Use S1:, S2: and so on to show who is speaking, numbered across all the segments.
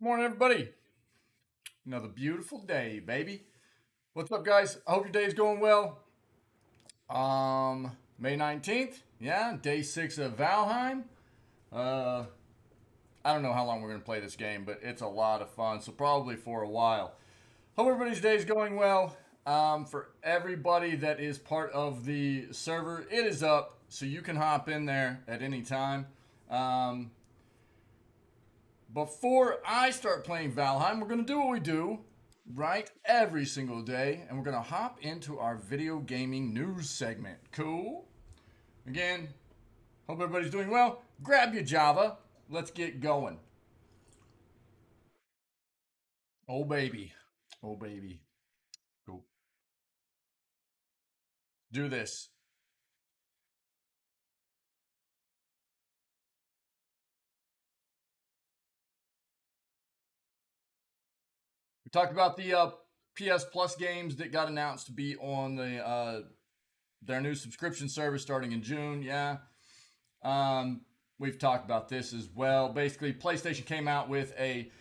S1: Morning, everybody. Another beautiful day, baby. What's up, guys? I hope your day is going well. May 19th, yeah, day 6 of Valheim. Uh, I don't know how long we're going to play this game, but it's a lot of fun, so probably for a while. Hope everybody's day is going well. For everybody that is part of the server, it is up, so you can hop in there at any time. Before I start playing Valheim, we're going to do what we do, right, every single day, and we're going to hop into our video gaming news segment. Cool? Again, hope everybody's doing well. Grab your Java. Let's get going. Oh, baby. Oh, baby. Cool. Do this. We talked about the PS Plus games that got announced to be on their new subscription service starting in June. Yeah. We've talked about this as well. Basically, PlayStation came out with a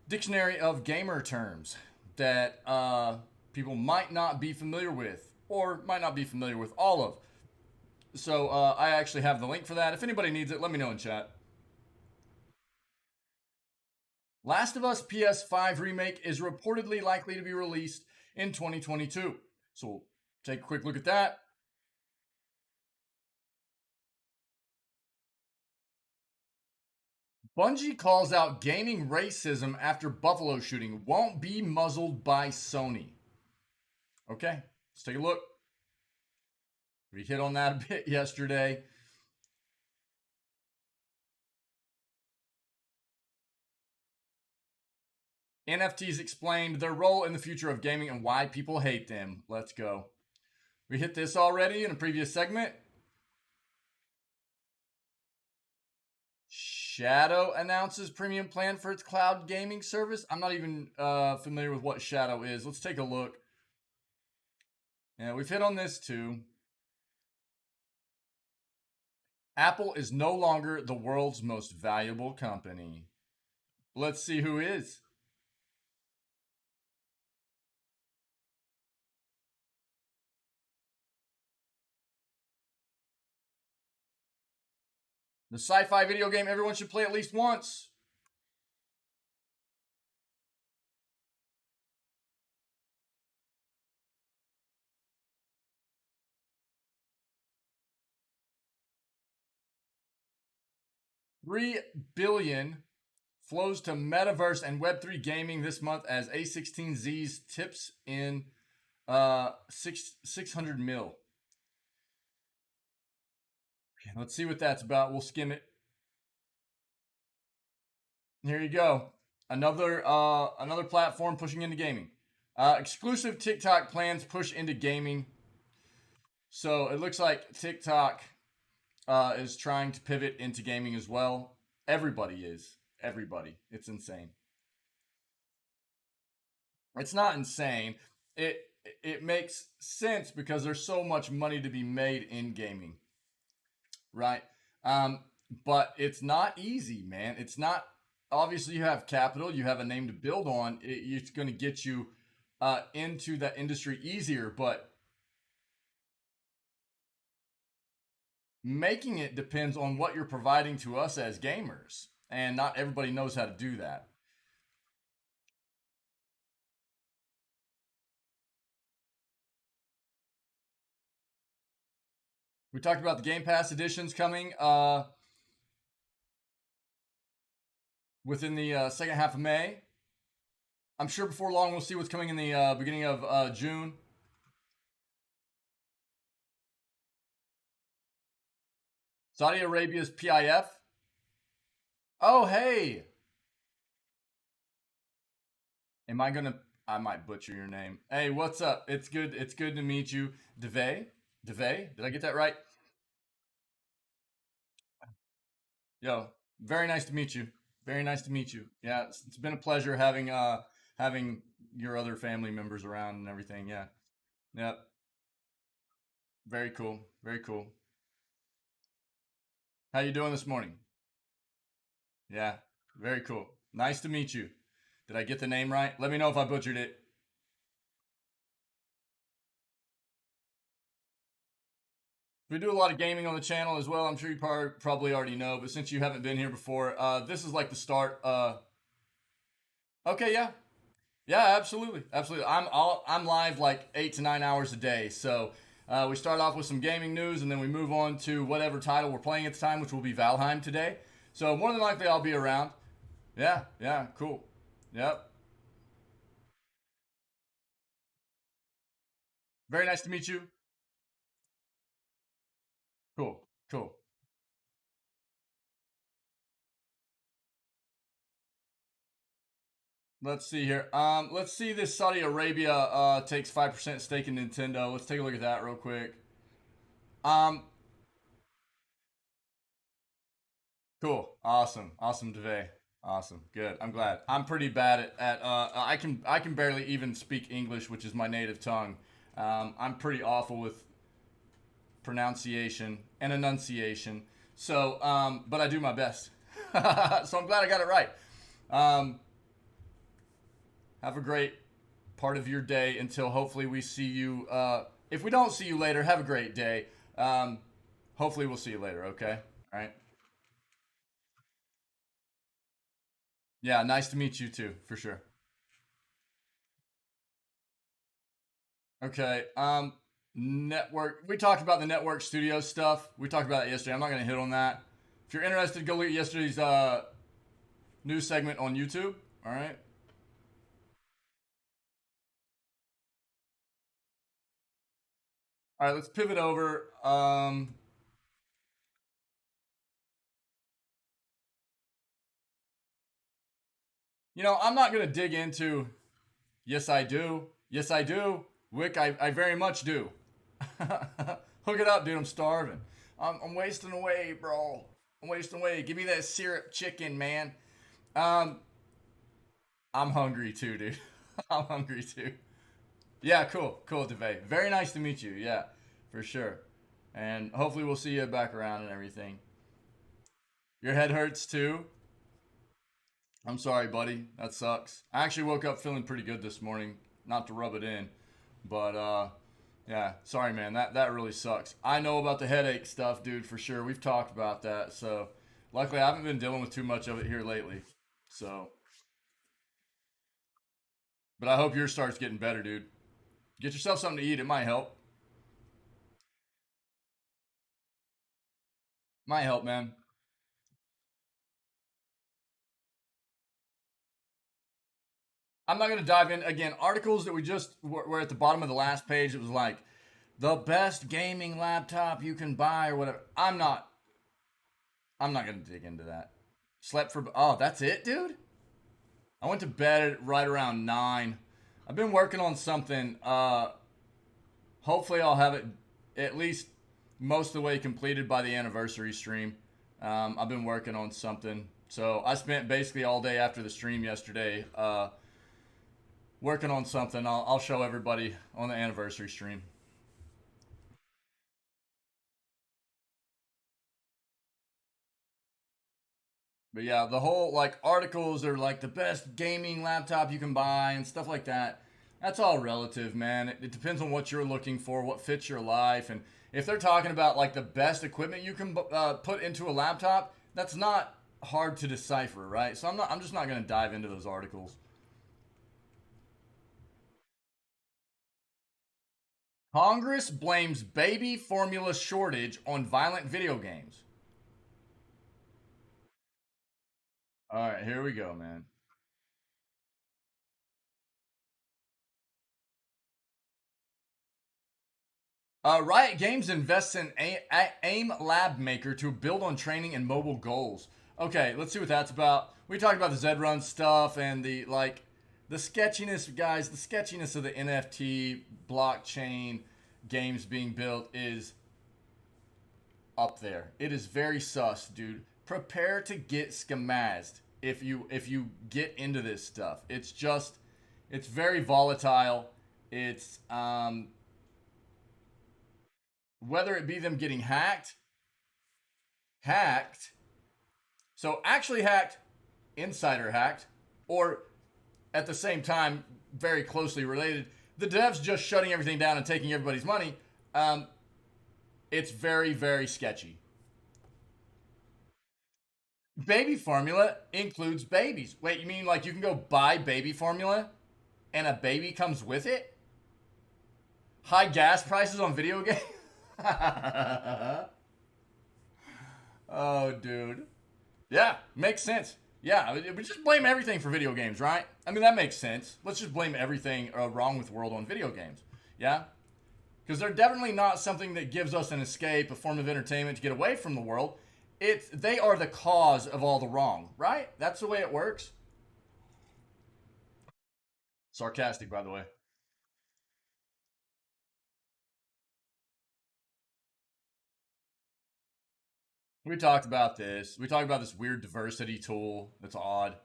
S1: dictionary of gamer terms that people might not be familiar with, or might not be familiar with all of. So I actually have the link for that. If anybody needs it, let me know in chat. Last of Us PS5 Remake is reportedly likely to be released in 2022. So we'll take a quick look at that. Bungie calls out gaming racism after Buffalo shooting won't be muzzled by Sony. Okay, let's take a look. We hit on that a bit yesterday. NFTs explained their role in the future of gaming and why people hate them. Let's go. We hit this already in a previous segment. Shadow announces premium plan for its cloud gaming service. I'm not even familiar with what Shadow is. Let's take a look. Yeah, we've hit on this too. Apple is no longer the world's most valuable company. Let's see who is. The sci-fi video game everyone should play at least once. $3 billion flows to metaverse and Web3 gaming this month as A16Z's tips in 600 mil. Let's see what that's about. We'll skim it. Here you go. Another platform pushing into gaming. Exclusive TikTok plans push into gaming. So it looks like TikTok is trying to pivot into gaming as well. Everybody is. Everybody. It's insane. It's not insane. It makes sense because there's so much money to be made in gaming, right? But it's not easy, man. It's not. Obviously, you have capital, you have a name to build on. It's going to get you into that industry easier, but making it depends on what you're providing to us as gamers, and not everybody knows how to do that. We talked about the Game Pass editions coming within the second half of May. I'm sure before long we'll see what's coming in the beginning of June. Saudi Arabia's PIF. Oh, hey. Am I gonna? I might butcher your name. Hey, what's up? It's good. It's good to meet you, Deve. Deve. Did I get that right? Yo, very nice to meet you. Very nice to meet you. Yeah, it's been a pleasure having your other family members around and everything. Yeah. Yep. Very cool. Very cool. How you doing this morning? Yeah. Very cool. Nice to meet you. Did I get the name right? Let me know if I butchered it. We do a lot of gaming on the channel as well. I'm sure you probably already know, but since you haven't been here before, this is like the start. Okay, yeah, yeah, absolutely, absolutely. I'm live like 8 to 9 hours a day. So we start off with some gaming news, and then we move on to whatever title we're playing at the time, which will be Valheim today. So more than likely, I'll be around. Yeah, yeah, cool. Yep. Very nice to meet you. Cool, cool. Let's see here. Let's see this Saudi Arabia takes 5% stake in Nintendo. Let's take a look at that real quick. Um, cool, awesome, awesome, Deve. Awesome, good. I'm glad. I'm pretty bad at I can barely even speak English, which is my native tongue. I'm pretty awful with pronunciation and enunciation. So, but I do my best. So I'm glad I got it right. Um, have a great part of your day until hopefully we see you. If we don't see you later, have a great day. Hopefully we'll see you later. Okay. All right. Yeah. Nice to meet you too, for sure. Okay. Network. We talked about the network studio stuff. We talked about it yesterday. I'm not going to hit on that. If you're interested, go look at yesterday's news segment on YouTube. All right. All right. Let's pivot over. I'm not going to dig into. Yes, I do. Yes, I do. Wick, I very much do. Hook it up, dude. I'm starving. I'm wasting away, bro. I'm wasting away. Give me that syrup chicken, man. Um, I'm hungry too, dude. I'm hungry too. Yeah, cool. Cool, Debate. Very nice to meet you. Yeah, for sure. And hopefully we'll see you back around and everything. Your head hurts too? I'm sorry, buddy. That sucks. I actually woke up feeling pretty good this morning. Not to rub it in, but yeah. Sorry, man. That really sucks. I know about the headache stuff, dude, for sure. We've talked about that. So, luckily, I haven't been dealing with too much of it here lately. So, but I hope yours starts getting better, dude. Get yourself something to eat. It might help. Might help, man. I'm not gonna dive in again. Articles that we just were at the bottom of the last page. It was like the best gaming laptop you can buy or whatever. I'm not gonna dig into that. Slept for that's it, dude. I went to bed at right around 9. I've been working on something. Hopefully I'll have it at least most of the way completed by the anniversary stream. I've been working on something. So I spent basically all day after the stream yesterday working on something. I'll show everybody on the anniversary stream. But yeah, the whole like articles are like the best gaming laptop you can buy and stuff like that. That's all relative, man. It depends on what you're looking for, what fits your life, and if they're talking about like the best equipment you can put into a laptop, that's not hard to decipher, right? So I'm just not going to dive into those articles. Congress blames baby formula shortage on violent video games. All right, here we go, man. Riot Games invests in AIM Lab Maker to build on training and mobile goals. Okay, let's see what that's about. We talked about the Zed Run stuff and the sketchiness, guys. The sketchiness of the NFT blockchain games being built is up there. It is very sus, dude. Prepare to get schemazed if you get into this stuff. It's very volatile. It's whether it be them getting hacked. So actually hacked. insider hacked, or at the same time, very closely related, the devs just shutting everything down and taking everybody's money, it's very, very sketchy. Baby formula includes babies. Wait, you mean like you can go buy baby formula and a baby comes with it? High gas prices on video games? Oh, dude. Yeah, makes sense. Yeah, we just blame everything for video games, right? I mean, that makes sense. Let's just blame everything wrong with the world on video games. Yeah? Because they're definitely not something that gives us an escape, a form of entertainment to get away from the world. They are the cause of all the wrong, right? That's the way it works. Sarcastic, by the way. We talked about this. We talked about this weird diversity tool that's odd.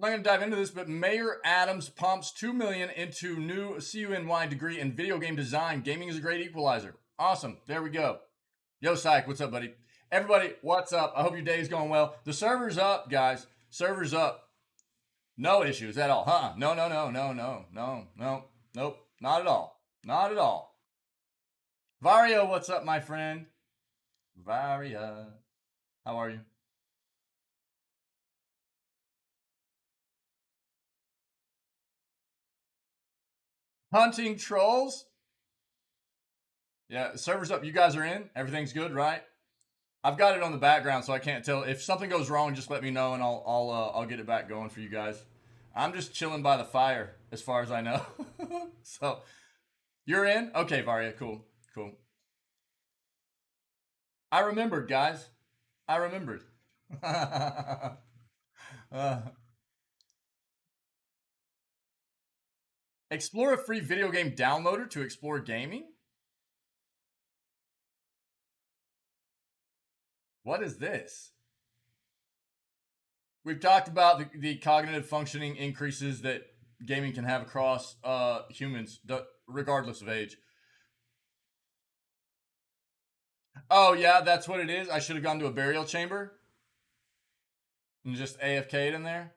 S1: I'm not going to dive into this, but Mayor Adams pumps $2 million into new CUNY degree in video game design. Gaming is a great equalizer. Awesome. There we go. Yo, Syke, what's up, buddy? Everybody, what's up? I hope your day's going well. The server's up, guys. Server's up. No issues at all. Huh? No, no, no, no, no, no, no, nope. Not at all. Not at all. Vario, what's up, my friend? Varia. How are you? Hunting trolls? Yeah, server's up. You guys are in? Everything's good, right? I've got it on the background, so I can't tell. If something goes wrong, just let me know, and I'll get it back going for you guys. I'm just chilling by the fire, as far as I know. So you're in? Okay, Varia, cool, cool. I remembered, guys. I remembered. uh, explore a free video game downloader to explore gaming. What is this? We've talked about the cognitive functioning increases that gaming can have across humans, regardless of age. Oh yeah, that's what it is. I should have gone to a burial chamber and just AFK'd in there.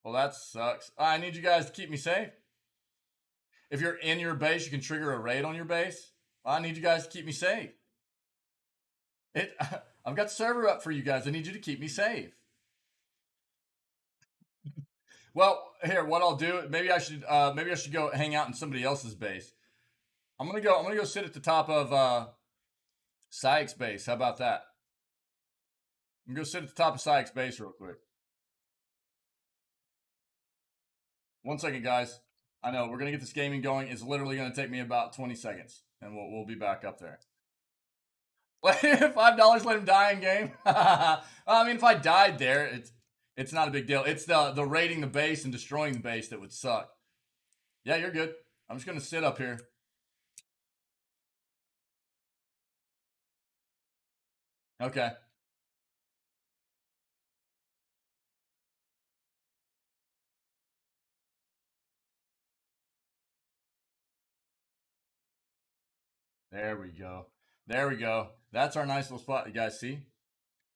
S1: Well, that sucks. I need you guys to keep me safe. If you're in your base, you can trigger a raid on your base. I need you guys to keep me safe. It. I've got the server up for you guys. I need you to keep me safe. Well, here, what I'll do, maybe I should go hang out in somebody else's base. I'm gonna go sit at the top of Sykes base. How about that? I'm gonna go sit at the top of Sykes base real quick. 1 second, guys. I know we're gonna get this gaming going. It's literally gonna take me about 20 seconds, and we'll be back up there. $5, let him die in game. I mean, if I died there, it's not a big deal. It's the raiding the base and destroying the base that would suck. Yeah, you're good. I'm just gonna sit up here. Okay. There we go. There we go. That's our nice little spot. You guys see?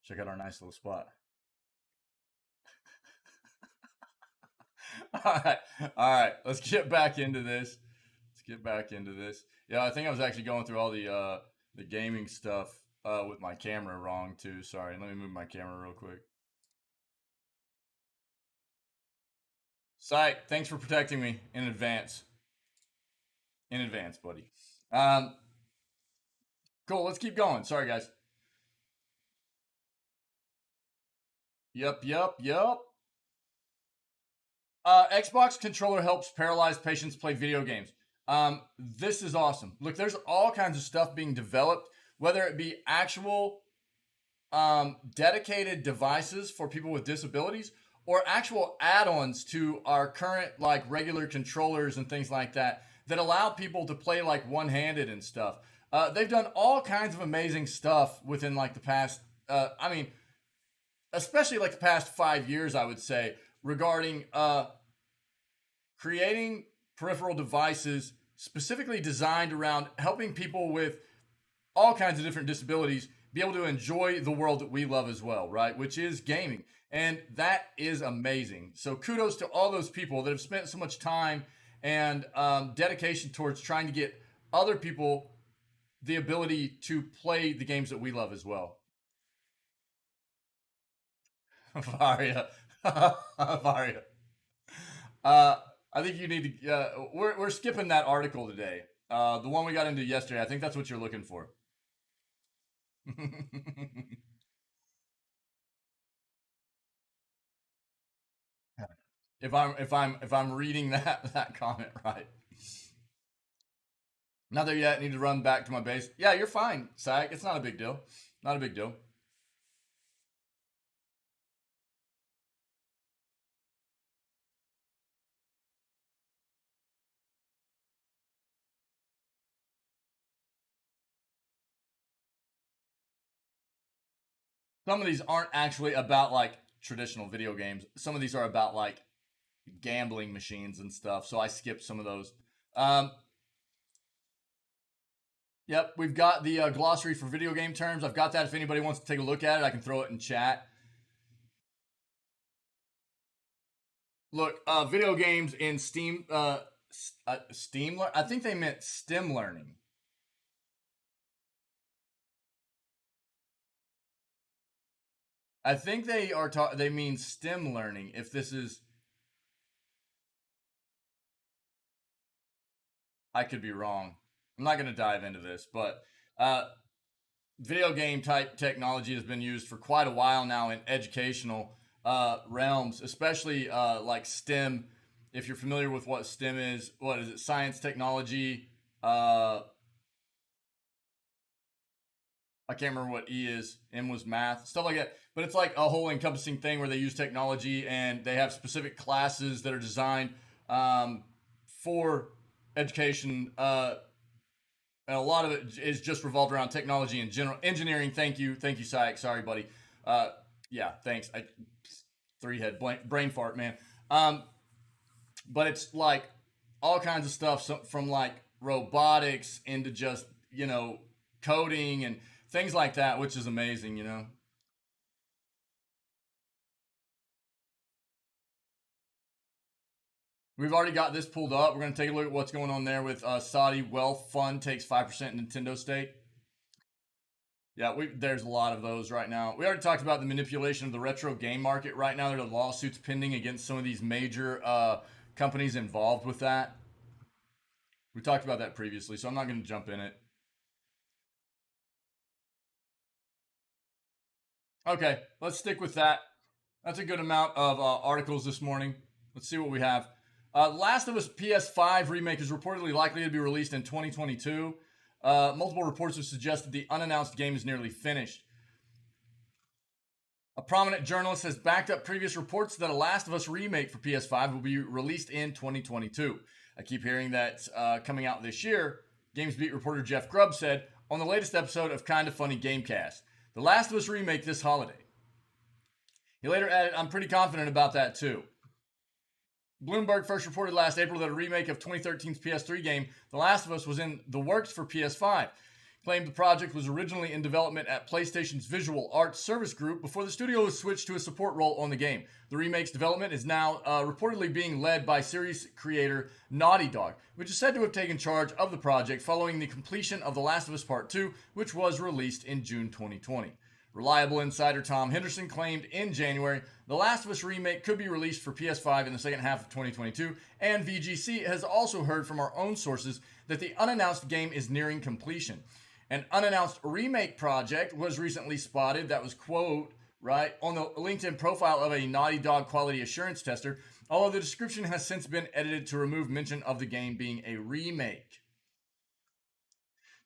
S1: Check out our nice little spot. All right. All right. Let's get back into this. Let's get back into this. Yeah, I think I was actually going through all the gaming stuff with my camera wrong too. Sorry. Let me move my camera real quick. Psych, thanks for protecting me in advance. In advance, buddy. Um, cool. Let's keep going. Sorry, guys. Yep, yep, yep. Xbox controller helps paralyzed patients play video games. This is awesome. Look, there's all kinds of stuff being developed, whether it be actual dedicated devices for people with disabilities or actual add-ons to our current like regular controllers and things like that that allow people to play like one-handed and stuff. They've done all kinds of amazing stuff within like the past. I mean, especially like the past 5 years, I would say regarding creating peripheral devices specifically designed around helping people with all kinds of different disabilities be able to enjoy the world that we love as well, right? Which is gaming. And that is amazing. So kudos to all those people that have spent so much time and dedication towards trying to get other people the ability to play the games that we love as well. Varia. Varia. I think you need to. We're skipping that article today. The one we got into yesterday. I think that's what you're looking for. if I'm reading that comment right. Not there yet. Need to run back to my base. Yeah, you're fine, Sag. It's not a big deal. Not a big deal. Some of these aren't actually about like traditional video games. Some of these are about like gambling machines and stuff. So I skipped some of those. Um, yep, we've got the glossary for video game terms. I've got that. If anybody wants to take a look at it, I can throw it in chat. Look, video games in Steam, Steam. I think they meant STEM learning. I think they mean STEM learning. If this is, I could be wrong. I'm not going to dive into this, but uh, video game type technology has been used for quite a while now in educational realms, especially like STEM. If you're familiar with what STEM is, what is it? Science, technology. I can't remember what E is. M was math, stuff like that. But it's like a whole encompassing thing where they use technology and they have specific classes that are designed for education. And a lot of it is just revolved around technology in general. Engineering, thank you, Syek. Sorry, buddy. Uh, yeah, thanks. Three head brain fart, man. Um, but it's like all kinds of stuff from like robotics into just coding and things like that, which is amazing. We've already got this pulled up. We're going to take a look at what's going on there with Saudi Wealth Fund takes 5% Nintendo stake. Yeah, there's a lot of those right now. We already talked about the manipulation of the retro game market. Right now, there are lawsuits pending against some of these major companies involved with that. We talked about that previously, so I'm not going to jump in it. Okay, let's stick with that. That's a good amount of articles this morning. Let's see what we have. Last of Us PS5 remake is reportedly likely to be released in 2022. Multiple reports have suggested the unannounced game is nearly finished. A prominent journalist has backed up previous reports that a Last of Us remake for PS5 will be released in 2022. I keep hearing that coming out this year. GamesBeat reporter Jeff Grubb said on the latest episode of Kinda Funny Gamecast, The Last of Us remake this holiday. He later added, I'm pretty confident about that too. Bloomberg first reported last April that a remake of 2013's PS3 game, The Last of Us, was in the works for PS5. Claimed the project was originally in development at PlayStation's Visual Arts Service Group before the studio was switched to a support role on the game. The remake's development is now reportedly being led by series creator Naughty Dog, which is said to have taken charge of the project following the completion of The Last of Us Part 2, which was released in June 2020. Reliable insider Tom Henderson claimed in January The Last of Us remake could be released for PS5 in the second half of 2022, and VGC has also heard from our own sources that the unannounced game is nearing completion. An unannounced remake project was recently spotted that was, quote, right, on the LinkedIn profile of a Naughty Dog quality assurance tester, although the description has since been edited to remove mention of the game being a remake.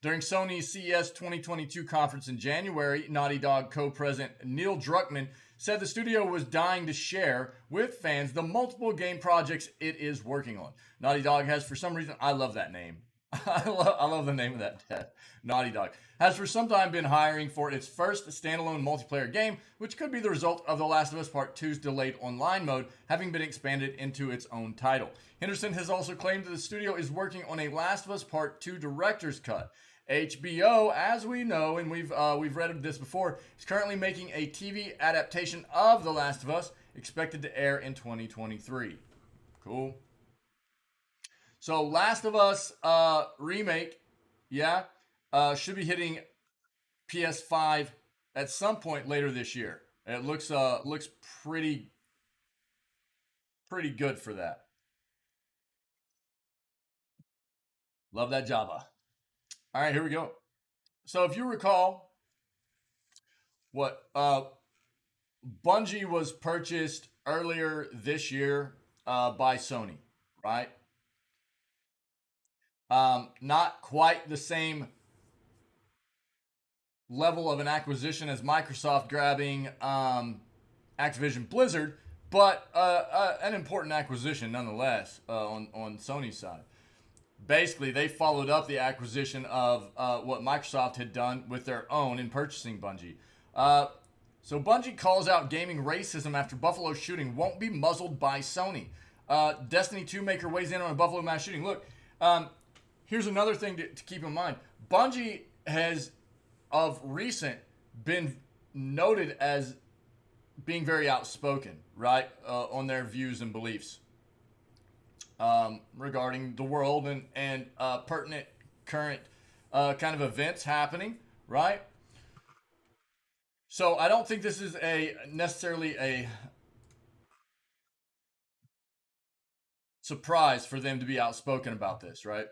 S1: During Sony's CES 2022 conference in January, Naughty Dog co-president Neil Druckmann said the studio was dying to share with fans the multiple game projects it is working on. Naughty Dog has, for some reason, I love that name. I love the name of that death. Naughty Dog has for some time been hiring for its first standalone multiplayer game, which could be the result of The Last of Us Part 2's delayed online mode having been expanded into its own title. Henderson has also claimed that the studio is working on a Last of Us Part 2 director's cut. HBO, as we know, and we've read this before, is currently making a TV adaptation of The Last of Us, expected to air in 2023. Cool. So Last of Us remake, yeah, should be hitting PS5 at some point later this year. It looks pretty good for that. Love that Java. All right, here we go. So if you recall, what Bungie was purchased earlier this year by Sony, right? Not quite the same level of an acquisition as Microsoft grabbing Activision Blizzard, but an important acquisition nonetheless on Sony's side. Basically, they followed up the acquisition of what Microsoft had done with their own in purchasing Bungie. So Bungie calls out gaming racism after Buffalo shooting won't be muzzled by Sony. Destiny 2 maker weighs in on a Buffalo mass shooting. Look, here's another thing to keep in mind. Bungie has, of recent, been noted as being very outspoken, right, on their views and beliefs regarding the world and pertinent current kind of events happening, right? So I don't think this is necessarily a surprise for them to be outspoken about this, right?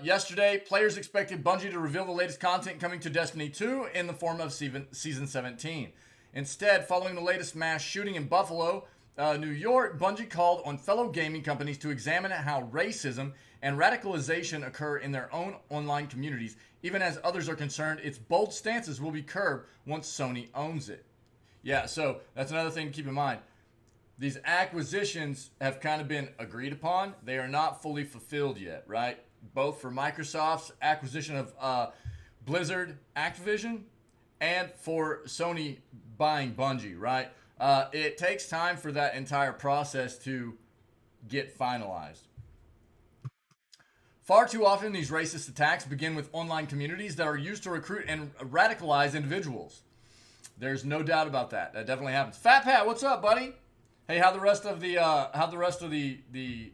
S1: Yesterday, players expected Bungie to reveal the latest content coming to Destiny 2 in the form of Season 17. Instead, following the latest mass shooting in Buffalo, New York, Bungie called on fellow gaming companies to examine how racism and radicalization occur in their own online communities. Even as others are concerned, its bold stances will be curbed once Sony owns it. Yeah, so that's another thing to keep in mind. These acquisitions have kind of been agreed upon. They are not fully fulfilled yet, right? Both for Microsoft's acquisition of Blizzard Activision and for Sony buying Bungie, right? It takes time for that entire process to get finalized. Far too often, these racist attacks begin with online communities that are used to recruit and radicalize individuals. There's no doubt about that. That definitely happens. Fat Pat, what's up, buddy? Hey, how the rest of the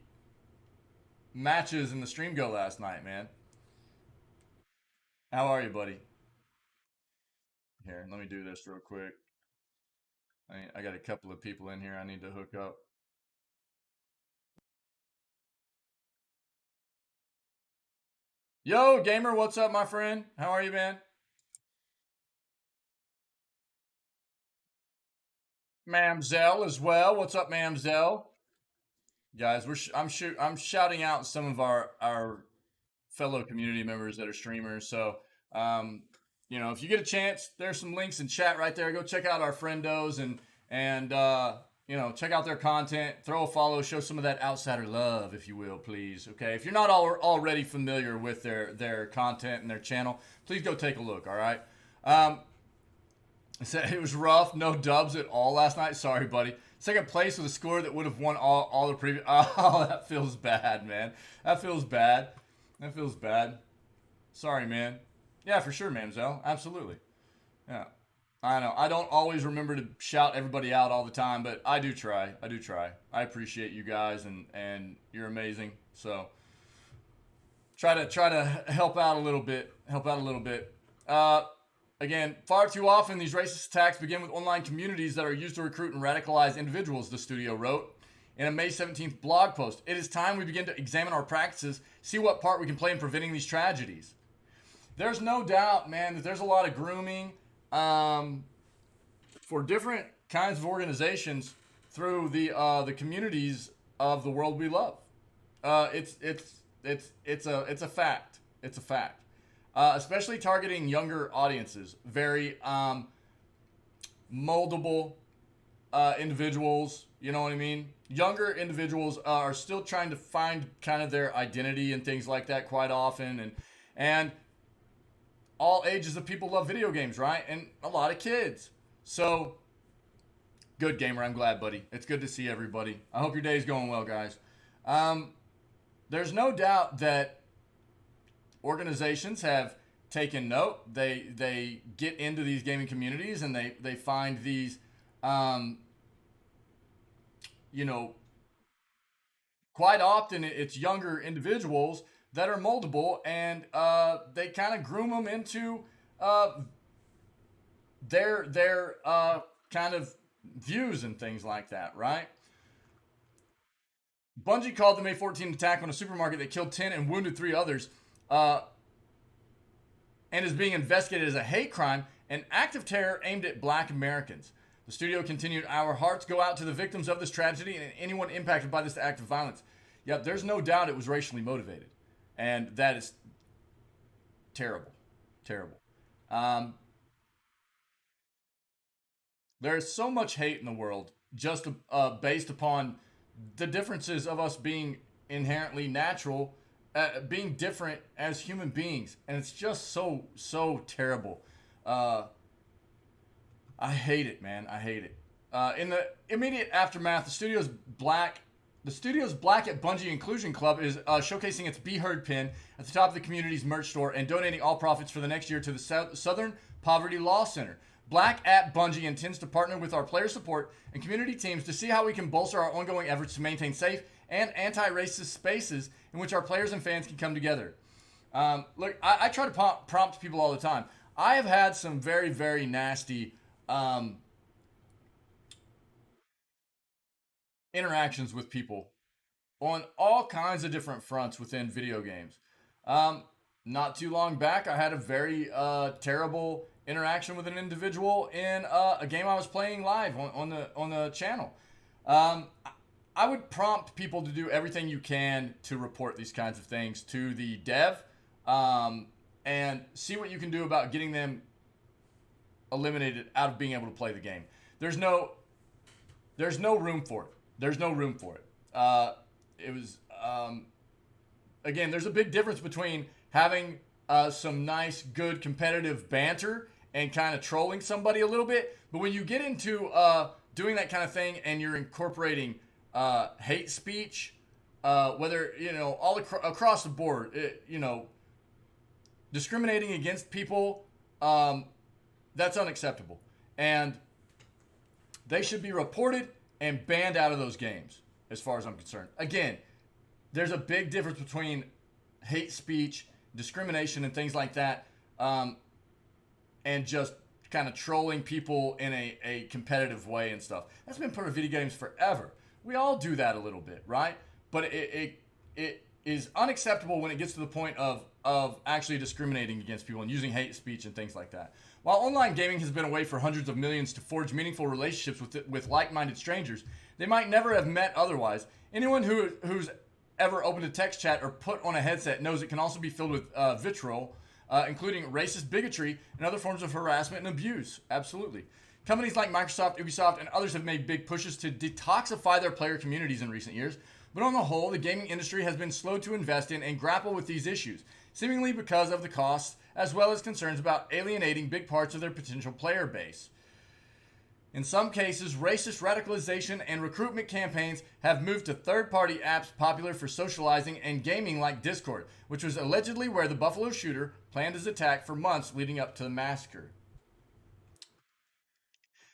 S1: matches in the stream go last night, man? How are you, buddy? Here, let me do this real quick. I got a couple of people in here I need to hook up. Yo, gamer, what's up, my friend? How are you, man? Mamzelle as well. What's up, Mamzelle? Guys, I'm shouting out some of our fellow community members that are streamers. So, um, if you get a chance, there's some links in chat right there. Go check out our friendos and check out their content. Throw a follow, show some of that outsider love, if you will, please. Okay, if you're not already familiar with their content and their channel, please go take a look. All right. It was rough, no dubs at all last night. Sorry, buddy. Second place with a score that would have won all the previous. Oh, that feels bad, man. That feels bad. That feels bad. Sorry, man. Yeah, for sure, Mamzelle. Absolutely. Yeah. I know. I don't always remember to shout everybody out all the time, but I do try. I do try. I appreciate you guys and you're amazing. So try to help out a little bit. Help out a little bit. Again, far too often these racist attacks begin with online communities that are used to recruit and radicalize individuals, the studio wrote in a May 17th blog post. It is time we begin to examine our practices, see what part we can play in preventing these tragedies. There's no doubt, man, that there's a lot of grooming for different kinds of organizations through the communities of the world we love. It's a fact. It's a fact. Especially targeting younger audiences. Very moldable, individuals, you know what I mean? Younger individuals are still trying to find kind of their identity and things like that quite often, and all ages of people love video games, right? And a lot of kids. So, good gamer. I'm glad, buddy. It's good to see everybody. I hope your day's going well, guys. There's no doubt that organizations have taken note. They get into these gaming communities and they find these, you know, quite often it's younger individuals that are moldable, and they kind of groom them into their kind of views and things like that, right? Bungie called the May 14th attack on a supermarket that killed 10 and wounded 3 others, and is being investigated as a hate crime, an act of terror aimed at black Americans. The studio continued, "Our hearts go out to the victims of this tragedy and anyone impacted by this act of violence." Yep, there's no doubt it was racially motivated. And that is terrible. Terrible. Um, there's so much hate in the world just based upon the differences of us being inherently natural, being different as human beings. And it's just so terrible. I hate it, man. I hate it. In the immediate aftermath, the studio's Black at Bungie Inclusion Club is showcasing its Be Heard pin at the top of the community's merch store and donating all profits for the next year to the Southern Poverty Law Center. Black at Bungie intends to partner with our player support and community teams to see how we can bolster our ongoing efforts to maintain safe and anti-racist spaces in which our players and fans can come together. Look, I try to prompt people all the time. I have had some very, very nasty interactions with people on all kinds of different fronts within video games. Not too long back, I had a very terrible interaction with an individual in a game I was playing live on the channel. I would prompt people to do everything you can to report these kinds of things to the dev, and see what you can do about getting them eliminated out of being able to play the game. There's no room for it. There's no room for it. It was again. There's a big difference between having some nice, good, competitive banter and kind of trolling somebody a little bit. But when you get into doing that kind of thing and you're incorporating hate speech, whether all across the board, discriminating against people, that's unacceptable, and they should be reported and banned out of those games, as far as I'm concerned. Again, there's a big difference between hate speech, discrimination, and things like that, and just kind of trolling people in a competitive way and stuff. That's been part of video games forever. We all do that a little bit, right? But it is unacceptable when it gets to the point of actually discriminating against people and using hate speech and things like that. While online gaming has been a way for hundreds of millions to forge meaningful relationships with like-minded strangers they might never have met otherwise, anyone who's ever opened a text chat or put on a headset knows it can also be filled with vitriol, including racist bigotry and other forms of harassment and abuse. Absolutely. Companies like Microsoft, Ubisoft, and others have made big pushes to detoxify their player communities in recent years, but on the whole, the gaming industry has been slow to invest in and grapple with these issues, seemingly because of the costs, as well as concerns about alienating big parts of their potential player base. In some cases, racist radicalization and recruitment campaigns have moved to third-party apps popular for socializing and gaming like Discord, which was allegedly where the Buffalo shooter planned his attack for months leading up to the massacre.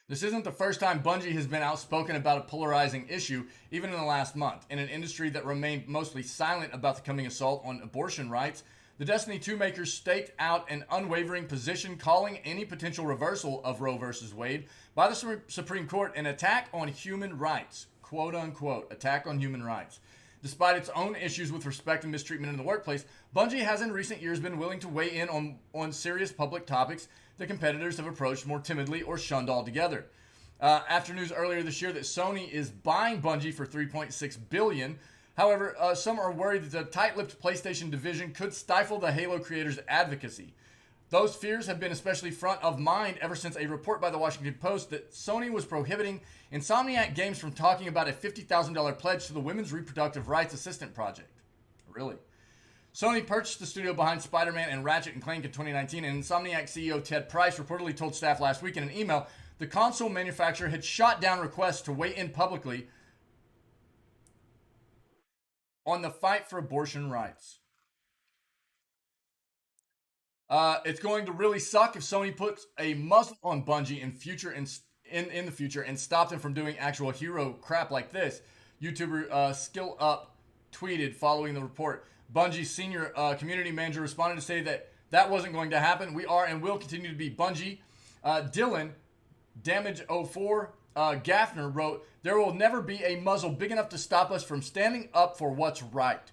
S1: This isn't the first time Bungie has been outspoken about a polarizing issue, even in the last month. In an industry that remained mostly silent about the coming assault on abortion rights, the Destiny 2 makers staked out an unwavering position, calling any potential reversal of Roe v. Wade by the Supreme Court an attack on human rights, quote unquote, attack on human rights. Despite its own issues with respect and mistreatment in the workplace, Bungie has in recent years been willing to weigh in on serious public topics that competitors have approached more timidly or shunned altogether. After news earlier this year that Sony is buying Bungie for $3.6 billion, however, some are worried that the tight-lipped PlayStation division could stifle the Halo creators' advocacy. Those fears have been especially front of mind ever since a report by the Washington Post that Sony was prohibiting Insomniac Games from talking about a $50,000 pledge to the Women's Reproductive Rights Assistant Project. Really? Sony purchased the studio behind Spider-Man and Ratchet and Clank in 2019, and Insomniac CEO Ted Price reportedly told staff last week in an email the console manufacturer had shot down requests to weigh in publicly on the fight for abortion rights. It's going to really suck if Sony puts a muzzle on Bungie in the future and stop them from doing actual hero crap like this. YouTuber Skill Up tweeted following the report. Bungie's senior community manager responded to say that that wasn't going to happen. We are and will continue to be Bungie. Dylan Damage04 Gaffner wrote, "There will never be a muzzle big enough to stop us from standing up for what's right."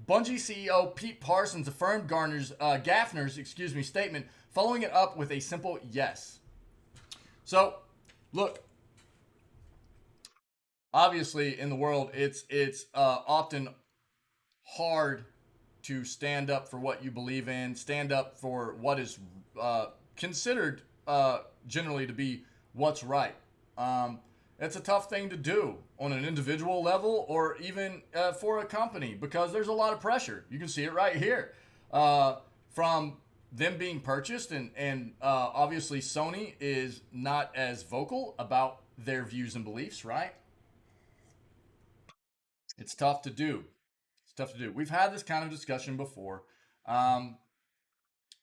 S1: Bungie CEO Pete Parsons affirmed Gaffner's statement, following it up with a simple yes. So, look, obviously in the world, it's often hard to stand up for what you believe in, stand up for what is considered generally to be what's right. It's a tough thing to do on an individual level or even for a company because there's a lot of pressure. You can see it right here from them being purchased, and obviously Sony is not as vocal about their views and beliefs, right? It's tough to do. It's tough to do. We've had this kind of discussion before.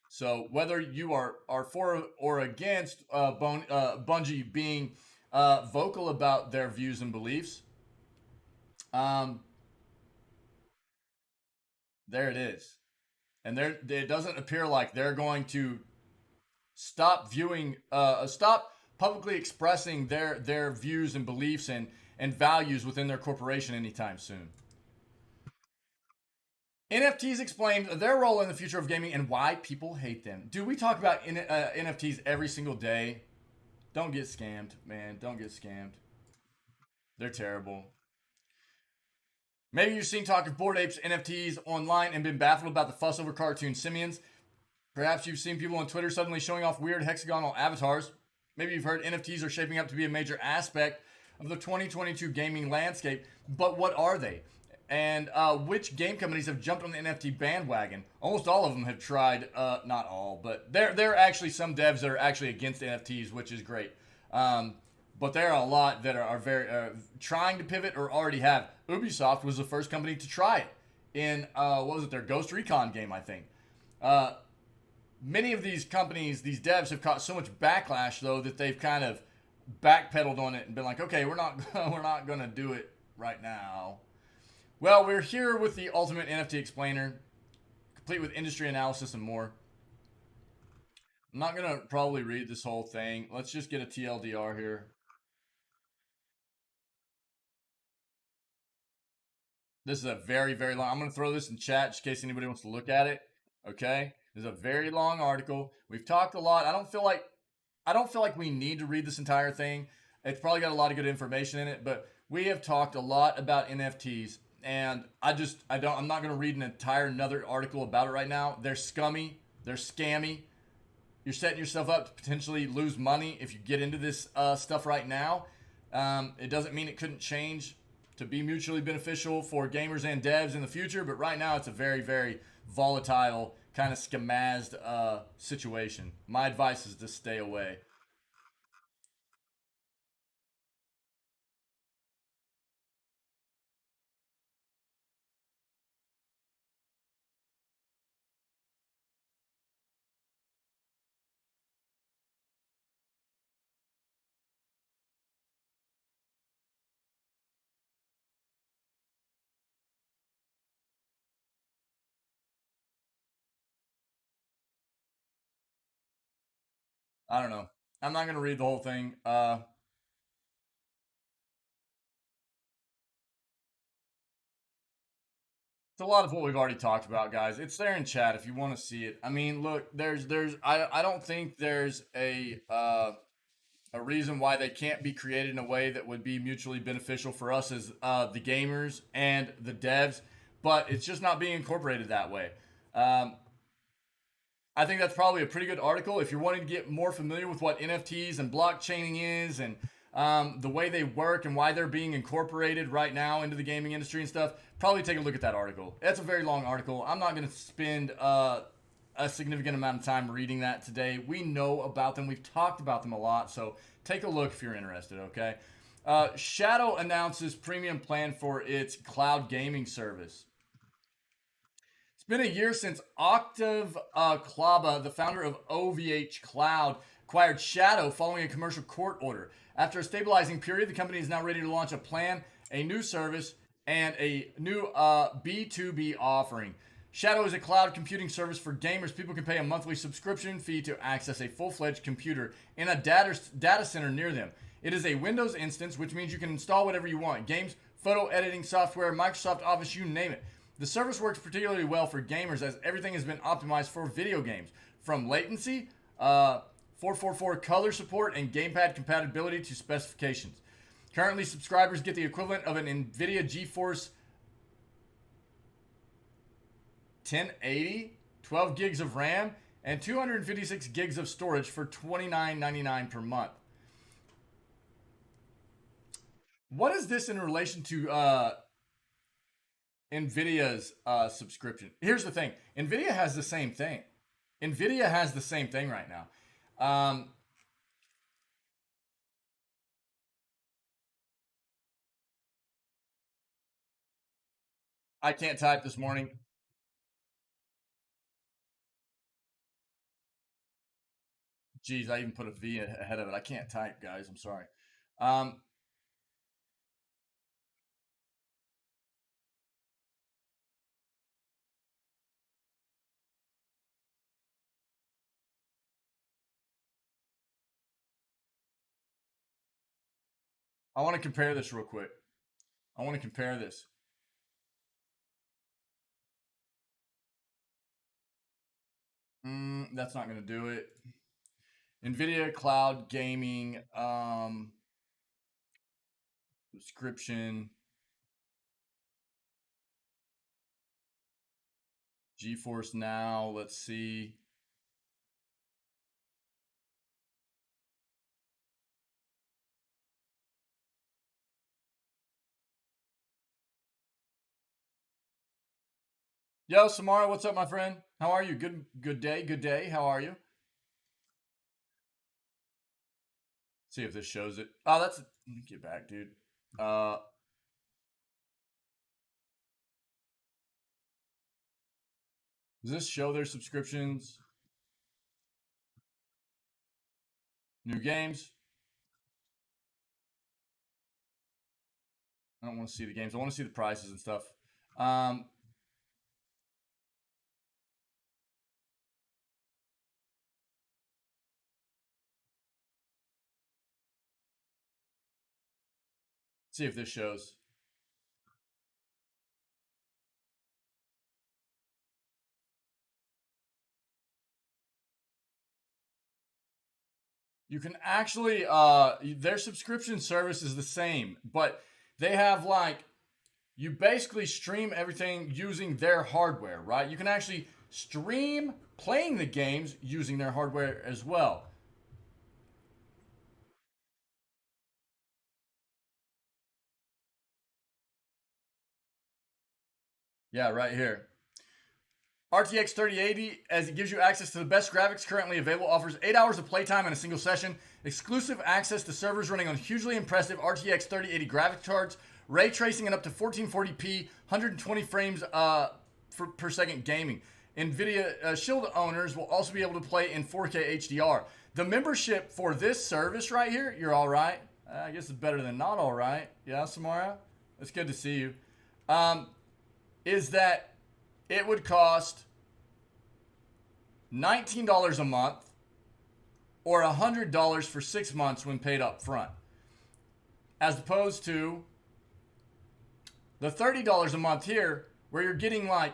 S1: So whether you are for or against Bungie being vocal about their views and beliefs, there it is. And it doesn't appear like they're going to stop stop publicly expressing their views and beliefs and values within their corporation anytime soon. NFTs explained their role in the future of gaming and why people hate them. Dude, we talk about NFTs every single day. Don't get scammed, man. Don't get scammed. They're terrible. Maybe you've seen talk of Bored Apes NFTs online and been baffled about the fuss over cartoon simians. Perhaps you've seen people on Twitter suddenly showing off weird hexagonal avatars. Maybe you've heard NFTs are shaping up to be a major aspect of the 2022 gaming landscape. But what are they? And which game companies have jumped on the NFT bandwagon? Almost all of them have tried. Not all, but there are actually some devs that are actually against NFTs, which is great. But there are a lot that are very trying to pivot or already have. Ubisoft was the first company to try it in what was it, their Ghost Recon game, I think. Many of these companies, these devs, have caught so much backlash though that they've kind of backpedaled on it and been like, okay, we're not going to do it right now. Well, we're here with the Ultimate NFT Explainer, complete with industry analysis and more. I'm not going to probably read this whole thing. Let's just get a TLDR here. This is a very, very long. I'm going to throw this in chat just in case anybody wants to look at it. Okay? This is a very long article. We've talked a lot. I don't feel like we need to read this entire thing. It's probably got a lot of good information in it, but we have talked a lot about NFTs. And I'm not going to read an entire another article about it right now. They're scummy. They're scammy. You're setting yourself up to potentially lose money if you get into this stuff right now. It doesn't mean it couldn't change to be mutually beneficial for gamers and devs in the future. But right now, it's a very, very volatile, kind of scamazed situation. My advice is to stay away. I don't know. I'm not going to read the whole thing. It's a lot of what we've already talked about, guys. It's there in chat if you want to see it. I mean, look, I don't think there's a reason why they can't be created in a way that would be mutually beneficial for us as the gamers and the devs, but it's just not being incorporated that way. Um, I think that's probably a pretty good article. If you're wanting to get more familiar with what NFTs and blockchaining is and the way they work and why they're being incorporated right now into the gaming industry and stuff, probably take a look at that article. It's a very long article. I'm not going to spend a significant amount of time reading that today. We know about them. We've talked about them a lot. So take a look if you're interested, okay? Shadow announces premium plan for its cloud gaming service. It's been a year since Octave Klaba, the founder of OVH Cloud, acquired Shadow following a commercial court order. After a stabilizing period, the company is now ready to launch a plan, a new service, and a new B2B offering. Shadow is a cloud computing service for gamers. People can pay a monthly subscription fee to access a full-fledged computer in a data center near them. It is a Windows instance, which means you can install whatever you want. Games, photo editing software, Microsoft Office, you name it. The service works particularly well for gamers as everything has been optimized for video games. From latency, 444 color support, and gamepad compatibility to specifications. Currently, subscribers get the equivalent of an NVIDIA GeForce 1080, 12 gigs of RAM, and 256 gigs of storage for $29.99 per month. What is this in relation to NVIDIA's subscription? Here's the thing. NVIDIA has the same thing. NVIDIA has the same thing right now. I can't type this morning. Geez, I even put a V ahead of it. I can't type, guys. I'm sorry. Um, I want to compare this real quick. I want to compare this. That's not going to do it. NVIDIA Cloud Gaming subscription. GeForce Now. Let's see. Yo, Samara, what's up, my friend? How are you? Good day. Good day. How are you? See if this shows it. Oh, that's get back, dude. Uh, does this show their subscriptions? New games? I don't want to see the games. I want to see the prices and stuff. Um, see if this shows. You can actually their subscription service is the same, but they have like you basically stream everything using their hardware, right? You can actually stream playing the games using their hardware as well. Yeah, right here. RTX 3080, as it gives you access to the best graphics currently available, offers 8 hours of playtime in a single session, exclusive access to servers running on hugely impressive RTX 3080 graphics cards, ray tracing and up to 1440p, 120 frames per second gaming. NVIDIA Shield owners will also be able to play in 4K HDR. The membership for this service right here, you're all right. I guess it's better than not all right. Yeah, Samara? It's good to see you. Is that it would cost $19 a month or $100 for 6 months when paid up front, as opposed to the $30 a month here where you're getting like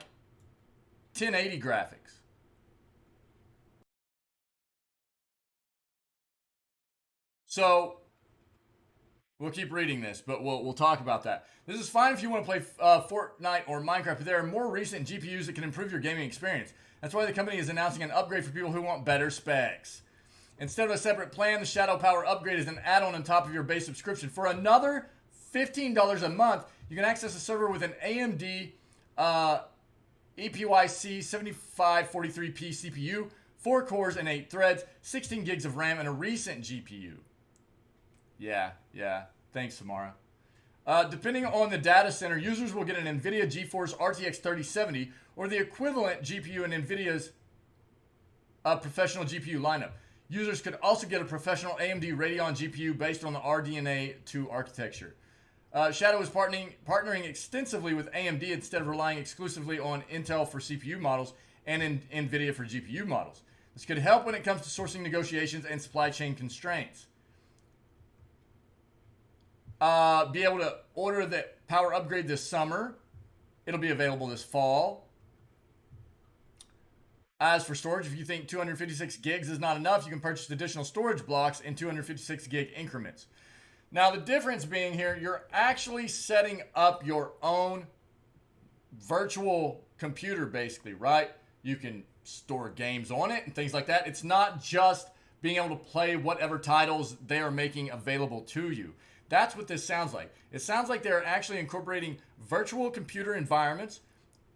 S1: 1080 graphics. So We'll keep reading this, but we'll talk about that. This is fine if you want to play Fortnite or Minecraft, but there are more recent GPUs that can improve your gaming experience. That's why the company is announcing an upgrade for people who want better specs. Instead of a separate plan, the Shadow Power upgrade is an add-on on top of your base subscription. For another $15 a month, you can access a server with an AMD EPYC 7543P CPU, 4 cores and 8 threads, 16 gigs of RAM, and a recent GPU. Yeah. Thanks, Samara. Depending on the data center, users will get an NVIDIA GeForce RTX 3070 or the equivalent GPU in NVIDIA's professional GPU lineup. Users could also get a professional AMD Radeon GPU based on the RDNA 2 architecture. Shadow is partnering extensively with AMD instead of relying exclusively on Intel for CPU models and NVIDIA for GPU models. This could help when it comes to sourcing negotiations and supply chain constraints. Be able to order the power upgrade this summer. It'll be available this fall. As for storage, if you think 256 gigs is not enough, you can purchase additional storage blocks in 256 gig increments. Now, the difference being here, you're actually setting up your own virtual computer, basically, right? You can store games on it and things like that. It's not just being able to play whatever titles they are making available to you. That's what this sounds like. It sounds like they're actually incorporating virtual computer environments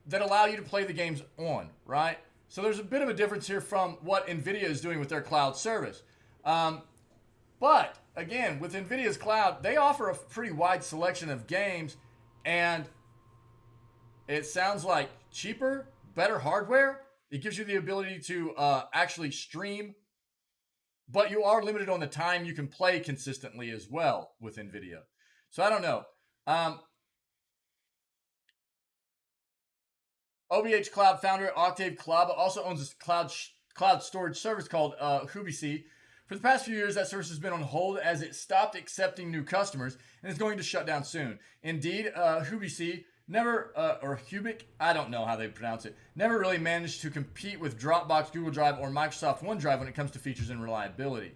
S1: that allow you to play the games on, right? So there's a bit of a difference here from what NVIDIA is doing with their cloud service. But again, with NVIDIA's cloud, they offer a pretty wide selection of games, and it sounds like cheaper, better hardware. It gives you the ability to actually stream, but you are limited on the time you can play consistently as well with NVIDIA. So I don't know. OVH Cloud founder Octave Klaba also owns a cloud storage service called Hubisi. For the past few years, that service has been on hold as it stopped accepting new customers and is going to shut down soon. Indeed, Hubisi never, or Hubic, I don't know how they pronounce it, never really managed to compete with Dropbox, Google Drive, or Microsoft OneDrive when it comes to features and reliability.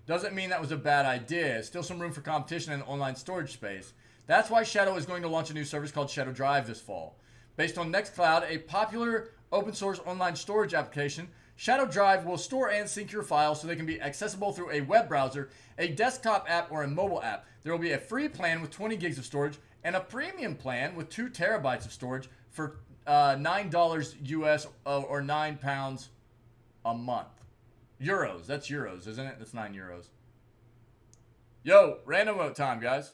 S1: Doesn't mean that was a bad idea. Still some room for competition in the online storage space. That's why Shadow is going to launch a new service called Shadow Drive this fall. Based on Nextcloud, a popular open source online storage application, Shadow Drive will store and sync your files so they can be accessible through a web browser, a desktop app, or a mobile app. There will be a free plan with 20 gigs of storage and a premium plan with 2 terabytes of storage for $9 US or £9 a month. Euros. That's euros, isn't it? That's 9 euros. Yo, random vote time, guys.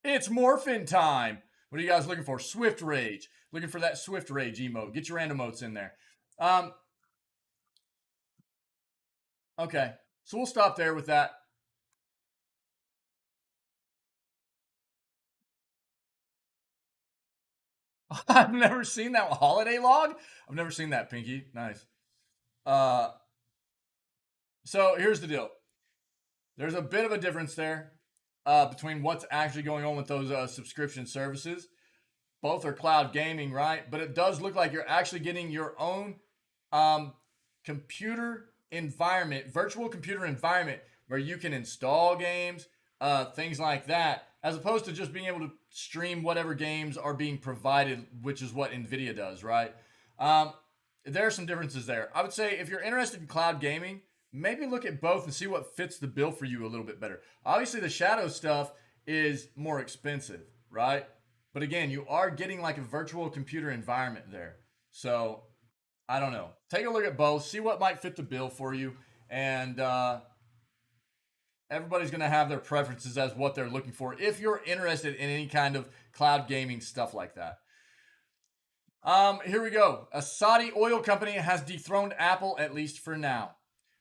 S1: It's morphin time. What are you guys looking for? Swift Rage. Looking for that Swift Rage emote. Get your random emotes in there. Okay. So we'll stop there with that. I've never seen that holiday log. I've never seen that, Pinky. Nice. So here's the deal. There's a bit of a difference there between what's actually going on with those subscription services. Both are cloud gaming, right? But it does look like you're actually getting your own computer environment, virtual computer environment, where you can install games, things like that, as opposed to just being able to stream whatever games are being provided, which is what NVIDIA does, right? There are some differences there. I would say if you're interested in cloud gaming, maybe look at both and see what fits the bill for you a little bit better. Obviously, the Shadow stuff is more expensive, right? But again, you are getting like a virtual computer environment there. So I don't know. Take a look at both, see what might fit the bill for you, and everybody's going to have their preferences as what they're looking for if you're interested in any kind of cloud gaming stuff like that. Here we go. A Saudi oil company has dethroned Apple, at least for now.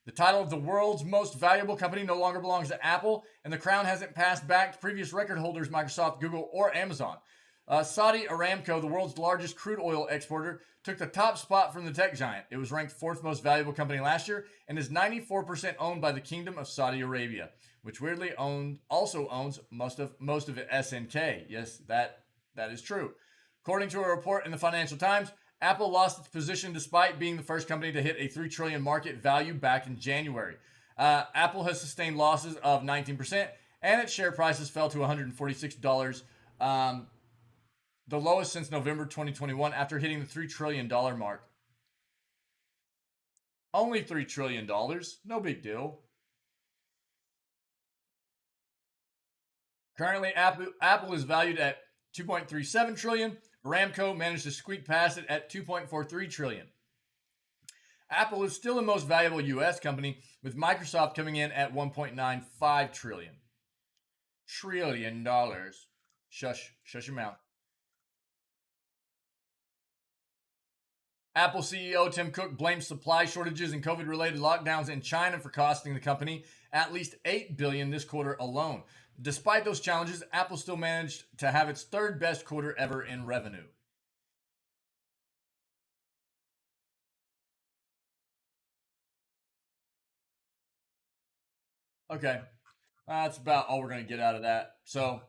S1: The title of the world's most valuable company no longer belongs to Apple, and the crown hasn't passed back to previous record holders Microsoft, Google, or Amazon. Saudi Aramco, the world's largest crude oil exporter, took the top spot from the tech giant. It was ranked 4th most valuable company last year and is 94% owned by the Kingdom of Saudi Arabia, which weirdly also owns most of SNK. Yes, that is true. According to a report in the Financial Times, Apple lost its position despite being the first company to hit a $3 trillion market value back in January. Apple has sustained losses of 19%, and its share prices fell to $146, the lowest since November 2021 after hitting the $3 trillion mark. Only $3 trillion, no big deal. Currently, Apple is valued at 2.37 trillion. Aramco managed to squeak past it at 2.43 trillion. Apple is still the most valuable US company, with Microsoft coming in at 1.95 trillion. Trillion dollars. Shush your mouth. Apple CEO Tim Cook blames supply shortages and COVID-related lockdowns in China for costing the company at least $8 billion this quarter alone. Despite those challenges, Apple still managed to have its third best quarter ever in revenue. Okay, that's about all we're going to get out of that. So,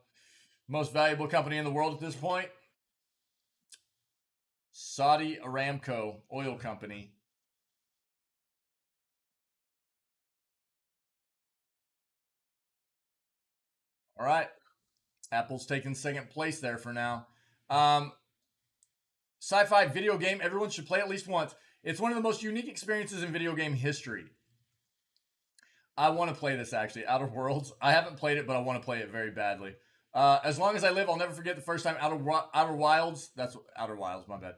S1: most valuable company in the world at this point? Saudi Aramco Oil Company. All right. Apple's taking second place there for now. Sci-fi video game everyone should play at least once. It's one of the most unique experiences in video game history. I want to play this actually, Outer Worlds. I haven't played it, but I want to play it very badly. As long as I live, I'll never forget the first time Outer Wilds. That's Outer Wilds. My bad.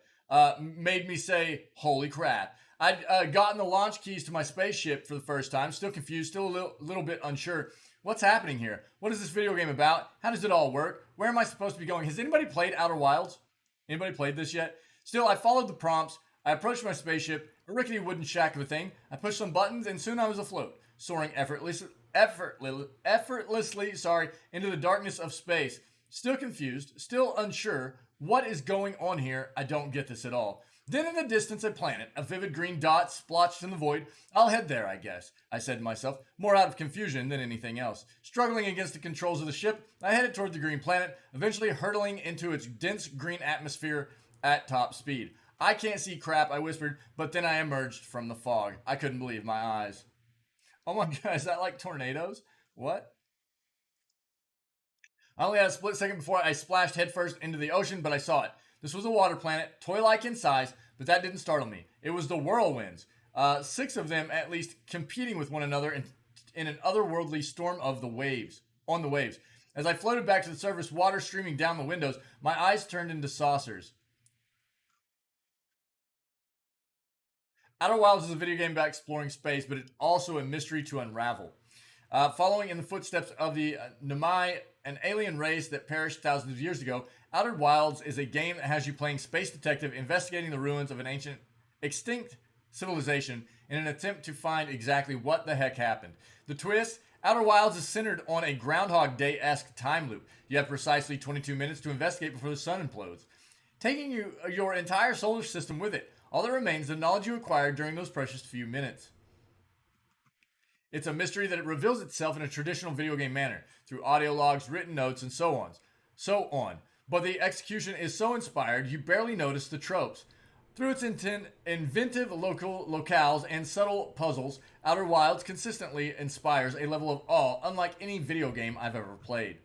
S1: Made me say, "Holy crap!" I'd gotten the launch keys to my spaceship for the first time. Still confused. Still a little bit unsure. What's happening here? What is this video game about? How does it all work? Where am I supposed to be going? Has anybody played Outer Wilds? Anybody played this yet? Still, I followed the prompts. I approached my spaceship, a rickety wooden shack of a thing. I pushed some buttons, and soon I was afloat, soaring effortlessly, into the darkness of space. Still confused, still unsure. What is going on here? I don't get this at all. Then in the distance, a planet, a vivid green dot splotched in the void. I'll head there, I guess, I said to myself, more out of confusion than anything else. Struggling against the controls of the ship, I headed toward the green planet, eventually hurtling into its dense green atmosphere at top speed. I can't see crap, I whispered, but then I emerged from the fog. I couldn't believe my eyes. Oh my god, is that like tornadoes? What? I only had a split second before I splashed headfirst into the ocean, but I saw it. This was a water planet, toy-like in size, but that didn't startle me. It was the whirlwinds. 6 of them, at least, competing with one another in an otherworldly storm of the waves. On the waves. As I floated back to the surface, water streaming down the windows, my eyes turned into saucers. Outer Wilds is a video game about exploring space, but it's also a mystery to unravel. Following in the footsteps of the Nemai, an alien race that perished thousands of years ago, Outer Wilds is a game that has you playing space detective investigating the ruins of an ancient, extinct civilization in an attempt to find exactly what the heck happened. The twist? Outer Wilds is centered on a Groundhog Day-esque time loop. You have precisely 22 minutes to investigate before the sun implodes, taking your entire solar system with it. All that remains is the knowledge you acquired during those precious few minutes. It's a mystery that it reveals itself in a traditional video game manner, through audio logs, written notes, and so on. But the execution is so inspired, you barely notice the tropes. Through its inventive locales and subtle puzzles, Outer Wilds consistently inspires a level of awe unlike any video game I've ever played.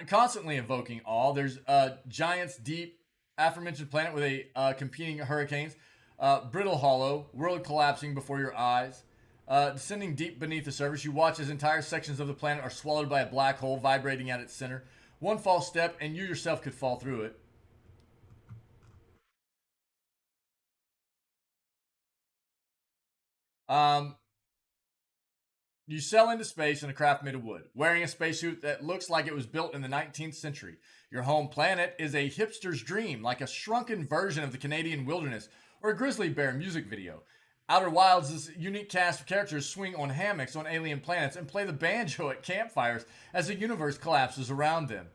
S1: Constantly evoking awe. There's Giant's Deep, aforementioned planet with a competing hurricanes, Brittle Hollow, world collapsing before your eyes. Descending deep beneath the surface, you watch as entire sections of the planet are swallowed by a black hole vibrating at its center. One false step, and you yourself could fall through it. You sail into space in a craft made of wood, wearing a spacesuit that looks like it was built in the 19th century. Your home planet is a hipster's dream, like a shrunken version of the Canadian wilderness or a grizzly bear music video. Outer Wilds' unique cast of characters swing on hammocks on alien planets and play the banjo at campfires as the universe collapses around them.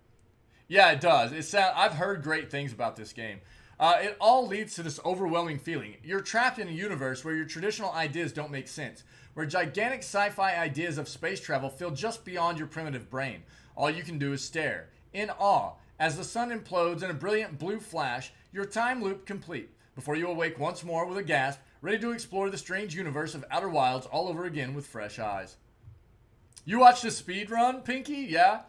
S1: Yeah, it does. I've heard great things about this game. It all leads to this overwhelming feeling. You're trapped in a universe where your traditional ideas don't make sense, where gigantic sci-fi ideas of space travel feel just beyond your primitive brain. All you can do is stare, in awe, as the sun implodes in a brilliant blue flash, your time loop complete, before you awake once more with a gasp, ready to explore the strange universe of Outer Wilds all over again with fresh eyes. You watched the speed run, Pinky? Yeah.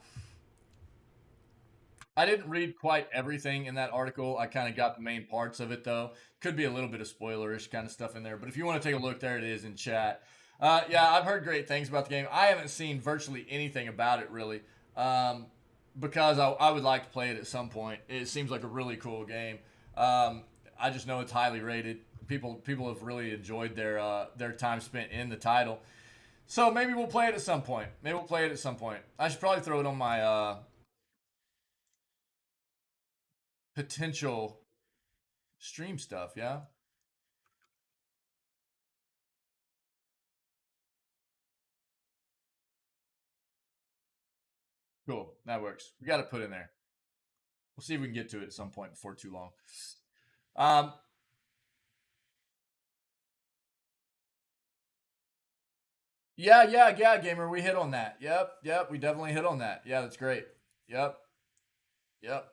S1: I didn't read quite everything in that article. I kind of got the main parts of it though. Could be a little bit of spoilerish kind of stuff in there, but if you want to take a look, there it is in chat. Yeah, I've heard great things about the game. I haven't seen virtually anything about it really, because I would like to play it at some point. It seems like a really cool game. I just know it's highly rated. People have really enjoyed their time spent in the title. So maybe we'll play it at some point. Maybe we'll play it at some point. I should probably throw it on my potential stream stuff, yeah? Cool. That works. We got to put in there. We'll see if we can get to it at some point before too long. Um, yeah, gamer. We hit on that. Yep. We definitely hit on that. Yeah, that's great. Yep, yep.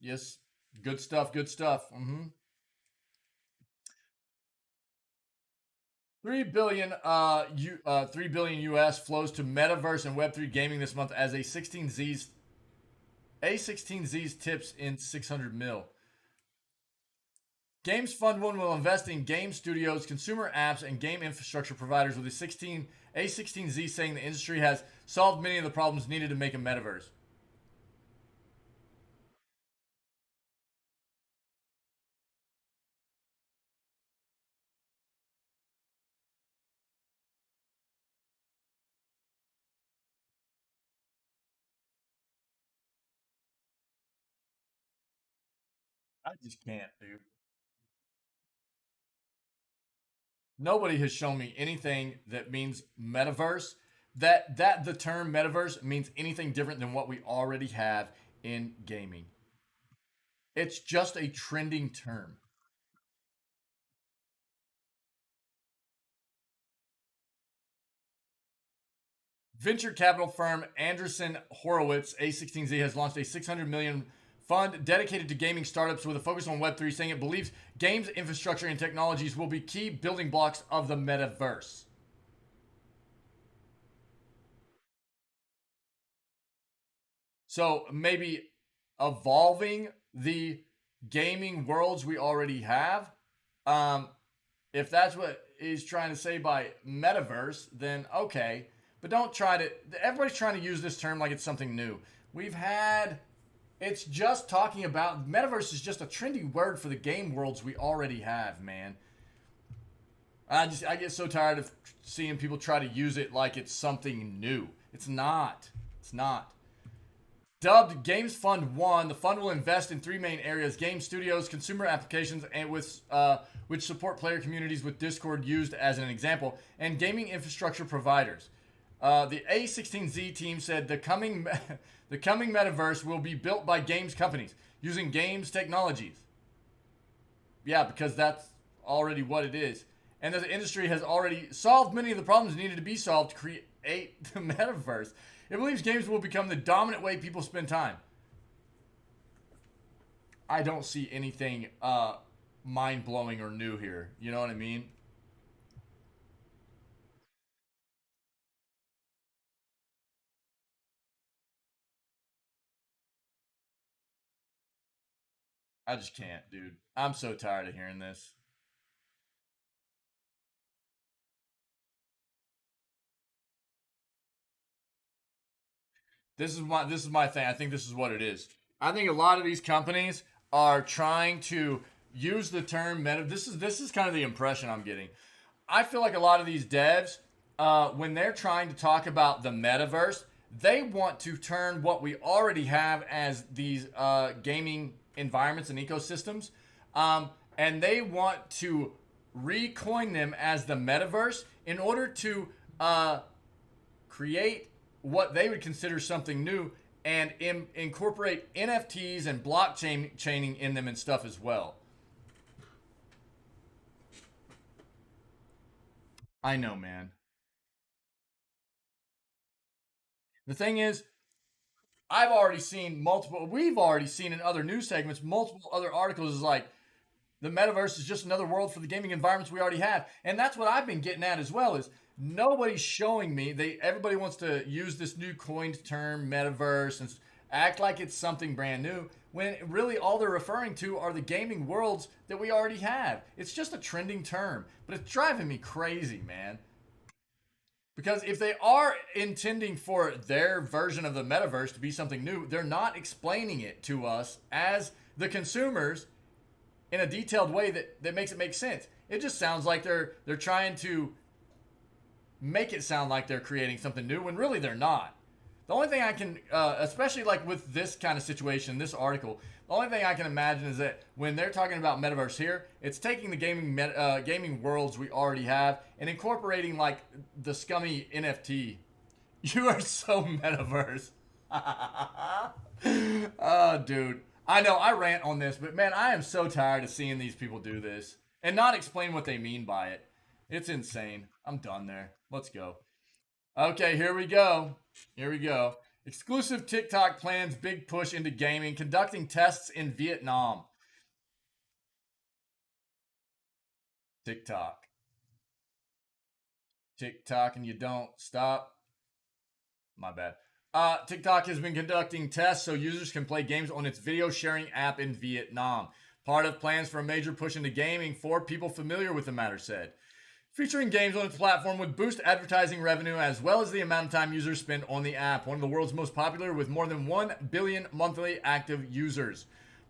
S1: Yes. Good stuff. Good stuff. 3 billion US flows to metaverse and Web3 gaming this month as A16Z's tips in 600 mil. Games Fund One will invest in game studios, consumer apps, and game infrastructure providers with A16Z saying the industry has solved many of the problems needed to make a metaverse. I just can't, dude. Nobody has shown me anything that means metaverse. That the term metaverse means anything different than what we already have in gaming. It's just a trending term. Venture capital firm Andreessen Horowitz, A16Z, has launched a 600 million fund dedicated to gaming startups with a focus on Web3, saying it believes games infrastructure and technologies will be key building blocks of the metaverse. So maybe evolving the gaming worlds we already have. Um, if that's what he's trying to say by metaverse, then okay. But don't try to. Everybody's trying to use this term like it's something new. We've had. It's just talking about metaverse is just a trendy word for the game worlds we already have, man. I get so tired of seeing people try to use it like it's something new. It's not. It's not. Dubbed Games Fund One, the fund will invest in three main areas: game studios, consumer applications, and which support player communities, with Discord used as an example, and gaming infrastructure providers. The A16Z team said the coming metaverse will be built by games companies using games technologies. Yeah, because that's already what it is, and the industry has already solved many of the problems needed to be solved to create the metaverse. It believes games will become the dominant way people spend time. I don't see anything mind blowing or new here. You know what I mean? I just can't, dude. I'm so tired of hearing this. This is my thing. I think this is what it is. I think a lot of these companies are trying to use the term meta. This is kind of the impression I'm getting. I feel like a lot of these devs, when they're trying to talk about the metaverse, they want to turn what we already have as these gaming environments and ecosystems, and they want to recoin them as the metaverse in order to create what they would consider something new and incorporate NFTs and blockchain chaining in them and stuff as well. I know, man. The thing is, we've already seen in other news segments, multiple other articles is like The metaverse is just another world for the gaming environments we already have, and that's what I've been getting at as well. Is nobody's showing me. Everybody wants to use this new coined term metaverse and act like it's something brand new when really all they're referring to are the gaming worlds that we already have. It's just a trending term, but it's driving me crazy, man. Because if they are intending for their version of the metaverse to be something new, they're not explaining it to us as the consumers in a detailed way that makes it make sense. It just sounds like they're trying to make it sound like they're creating something new when really they're not. The only thing I can, especially like with this kind of situation, this article, the only thing I can imagine is that when they're talking about metaverse here, it's taking the gaming worlds we already have and incorporating like the scummy NFT. You are so metaverse. Oh, dude. I know I rant on this, but man, I am so tired of seeing these people do this and not explain what they mean by it. It's insane. I'm done there. Let's go. Okay, here we go. Here we go. Exclusive TikTok plans big push into gaming, conducting tests in Vietnam. TikTok. TikTok and you don't stop. My bad. TikTok has been conducting tests so users can play games on its video sharing app in Vietnam. Part of plans for a major push into gaming for people familiar with the matter said. Featuring games on its platform would boost advertising revenue as well as the amount of time users spend on the app, one of the world's most popular with more than 1 billion monthly active users.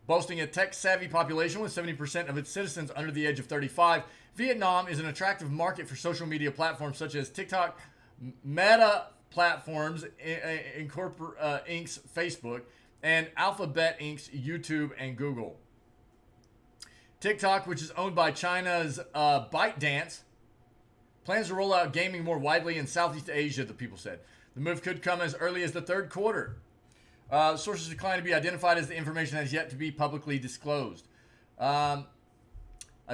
S1: Boasting a tech-savvy population with 70% of its citizens under the age of 35, Vietnam is an attractive market for social media platforms such as TikTok, Meta Platforms, Inc.'s Facebook, and Alphabet Inc.'s YouTube and Google. TikTok, which is owned by China's ByteDance, plans to roll out gaming more widely in Southeast Asia, the people said. The move could come as early as the third quarter. Sources decline to be identified as the information has yet to be publicly disclosed. A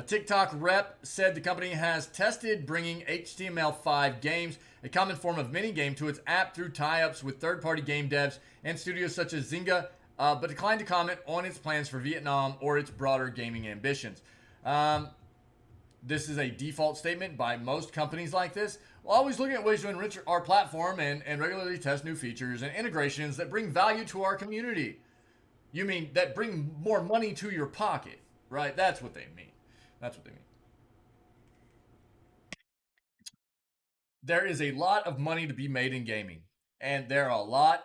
S1: TikTok rep said the company has tested bringing HTML5 games, a common form of minigame, to its app through tie-ups with third-party game devs and studios such as Zynga, but declined to comment on its plans for Vietnam or its broader gaming ambitions. This is a default statement by most companies like this. We're always looking at ways to enrich our platform and regularly test new features and integrations that bring value to our community. You mean that bring more money to your pocket, right? That's what they mean. That's what they mean. There is a lot of money to be made in gaming, and there are a lot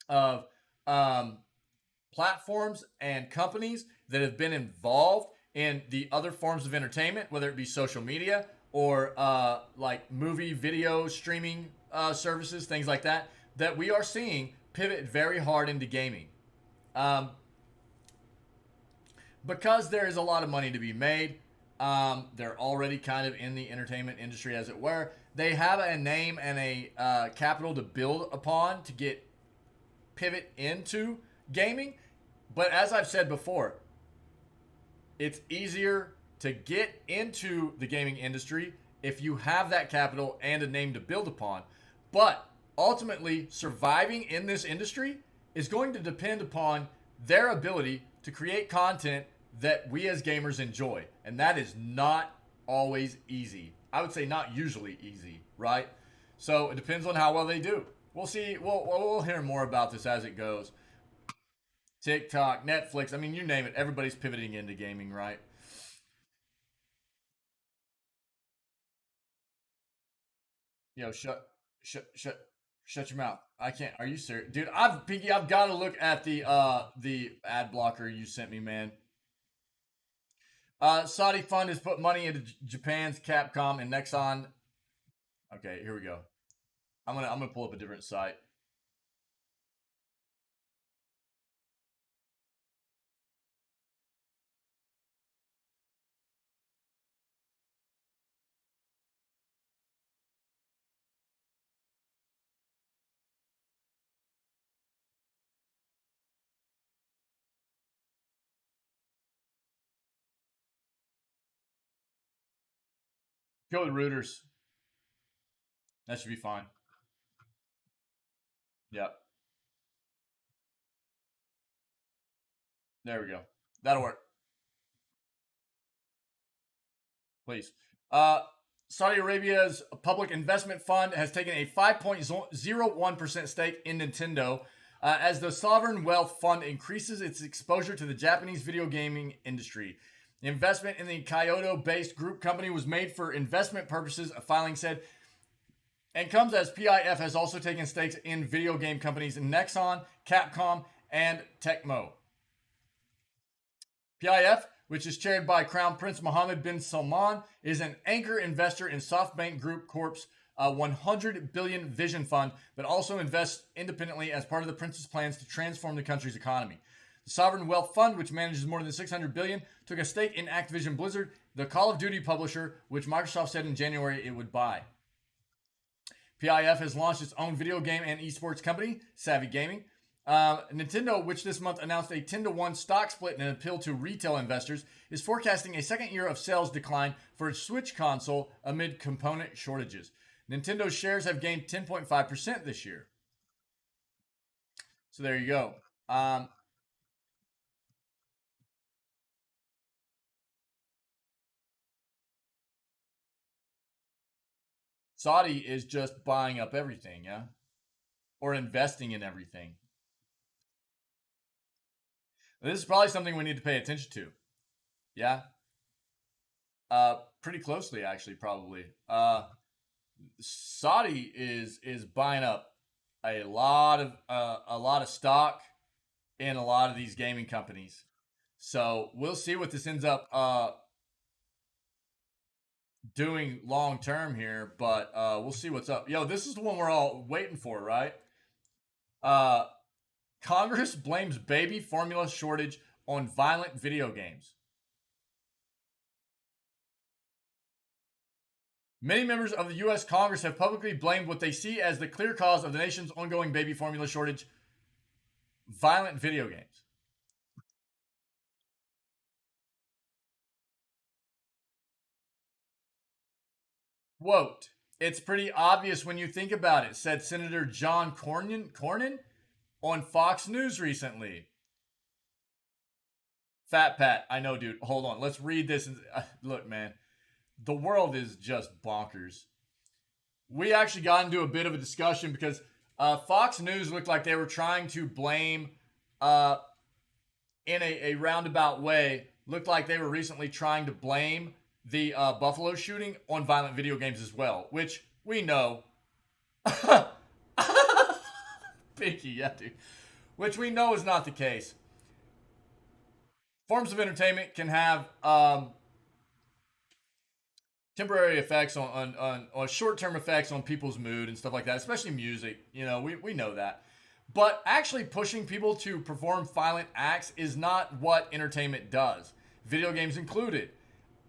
S1: of um, platforms and companies that have been involved in the other forms of entertainment, whether it be social media or like movie, video, streaming services, things like that, that we are seeing pivot very hard into gaming. Um, because there is a lot of money to be made, they're already kind of in the entertainment industry, as it were. They have a name and a capital to build upon to get pivot into gaming. But as I've said before, it's easier to get into the gaming industry if you have that capital and a name to build upon. But ultimately, surviving in this industry is going to depend upon their ability to create content that we as gamers enjoy. And that is not always easy. I would say not usually easy, right? So it depends on how well they do. We'll see. We'll hear more about this as it goes. TikTok, Netflix, I mean, you name it. Everybody's pivoting into gaming, right? Yo, shut your mouth. I can't. Are you serious, dude? Pinky. I've got to look at the ad blocker you sent me, man. Saudi fund has put money into Japan's Capcom and Nexon. Okay, here we go. I'm gonna pull up a different site. Go with Reuters. That should be fine. Yep. There we go. That'll work. Please. Saudi Arabia's public investment fund has taken a 5.01% stake in Nintendo as the sovereign wealth fund increases its exposure to the Japanese video gaming industry. The investment in the Kyoto-based group company was made for investment purposes, a filing said, and comes as PIF has also taken stakes in video game companies Nexon, Capcom, and Tecmo. PIF, which is chaired by Crown Prince Mohammed bin Salman, is an anchor investor in SoftBank Group Corp's $100 billion vision fund, but also invests independently as part of the prince's plans to transform the country's economy. The Sovereign Wealth Fund, which manages more than $600 billion, took a stake in Activision Blizzard, the Call of Duty publisher, which Microsoft said in January it would buy. PIF has launched its own video game and esports company, Savvy Gaming. Nintendo, which this month announced a 10-to-1 stock split in an appeal to retail investors, is forecasting a second year of sales decline for its Switch console amid component shortages. Nintendo's shares have gained 10.5% this year. So there you go. Saudi is just buying up everything, yeah? Or investing in everything. This is probably something we need to pay attention to. Yeah? Pretty closely, actually, probably. Saudi is buying up a lot of stock in a lot of these gaming companies. So we'll see what this ends up doing long term here, but we'll see what's up. Yo, this is the one we're all waiting for, right? Congress blames baby formula shortage on violent video games. Many members of the U.S. Congress have publicly blamed what they see as the clear cause of the nation's ongoing baby formula shortage: violent video games. Quote, "It's pretty obvious when you think about it," said Senator John Cornyn on Fox News recently. Fat Pat, I know, dude. Hold on. Let's read this. Look, man, the world is just bonkers. We actually got into a bit of a discussion because Fox News looked like they were trying to blame, in a roundabout way, looked like they were recently trying to blame the Buffalo shooting on violent video games as well, which we know. Pinky, yeah, dude. Which we know is not the case. Forms of entertainment can have temporary effects on short-term effects on people's mood and stuff like that, especially music. You know, we know that. But actually pushing people to perform violent acts is not what entertainment does. Video games included.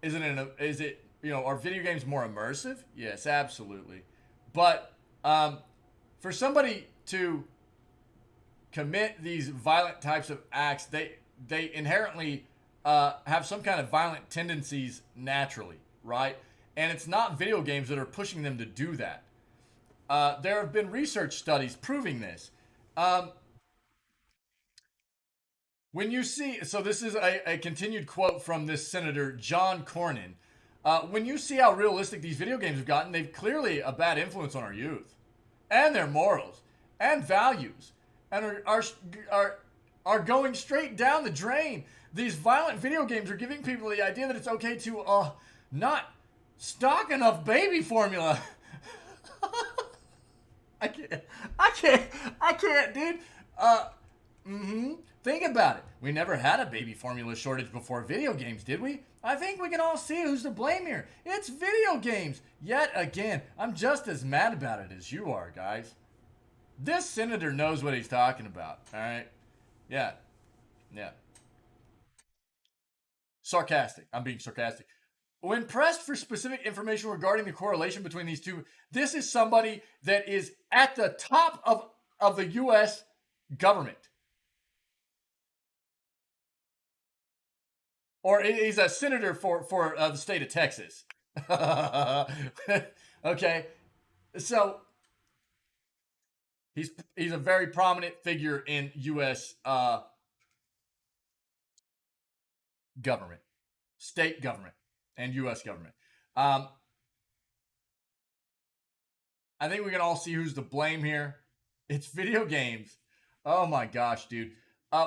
S1: Is it are video games more immersive? Yes, absolutely. But for somebody to commit these violent types of acts, they inherently have some kind of violent tendencies naturally, right? And it's not video games that are pushing them to do that. There have been research studies proving this. When you see, so this is a continued quote from this Senator John Cornyn. When you see how realistic these video games have gotten, they've clearly a bad influence on our youth and their morals and values, and are going straight down the drain. These violent video games are giving people the idea that it's okay to not stock enough baby formula. I can't, dude. Think about it. We never had a baby formula shortage before video games, did we? I think we can all see who's to blame here. It's video games. Yet again, I'm just as mad about it as you are, guys. This senator knows what he's talking about, all right? Yeah. Sarcastic. I'm being sarcastic. When pressed for specific information regarding the correlation between these two, this is somebody that is at the top of the U.S. government. Or he's a senator for the state of Texas. Okay. So he's a very prominent figure in U.S. Government, state government, and U.S. government. Um, I think we can all see who's to blame here. It's video games. Oh my gosh, dude.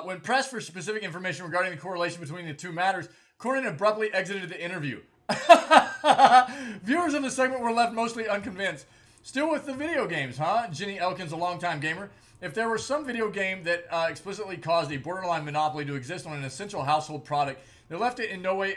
S1: When pressed for specific information regarding the correlation between the two matters, Cornyn abruptly exited the interview. Viewers of the segment were left mostly unconvinced. Still with the video games, huh? Jenny Elkins, a longtime gamer. If there were some video game that explicitly caused a borderline monopoly to exist on an essential household product that left it in no way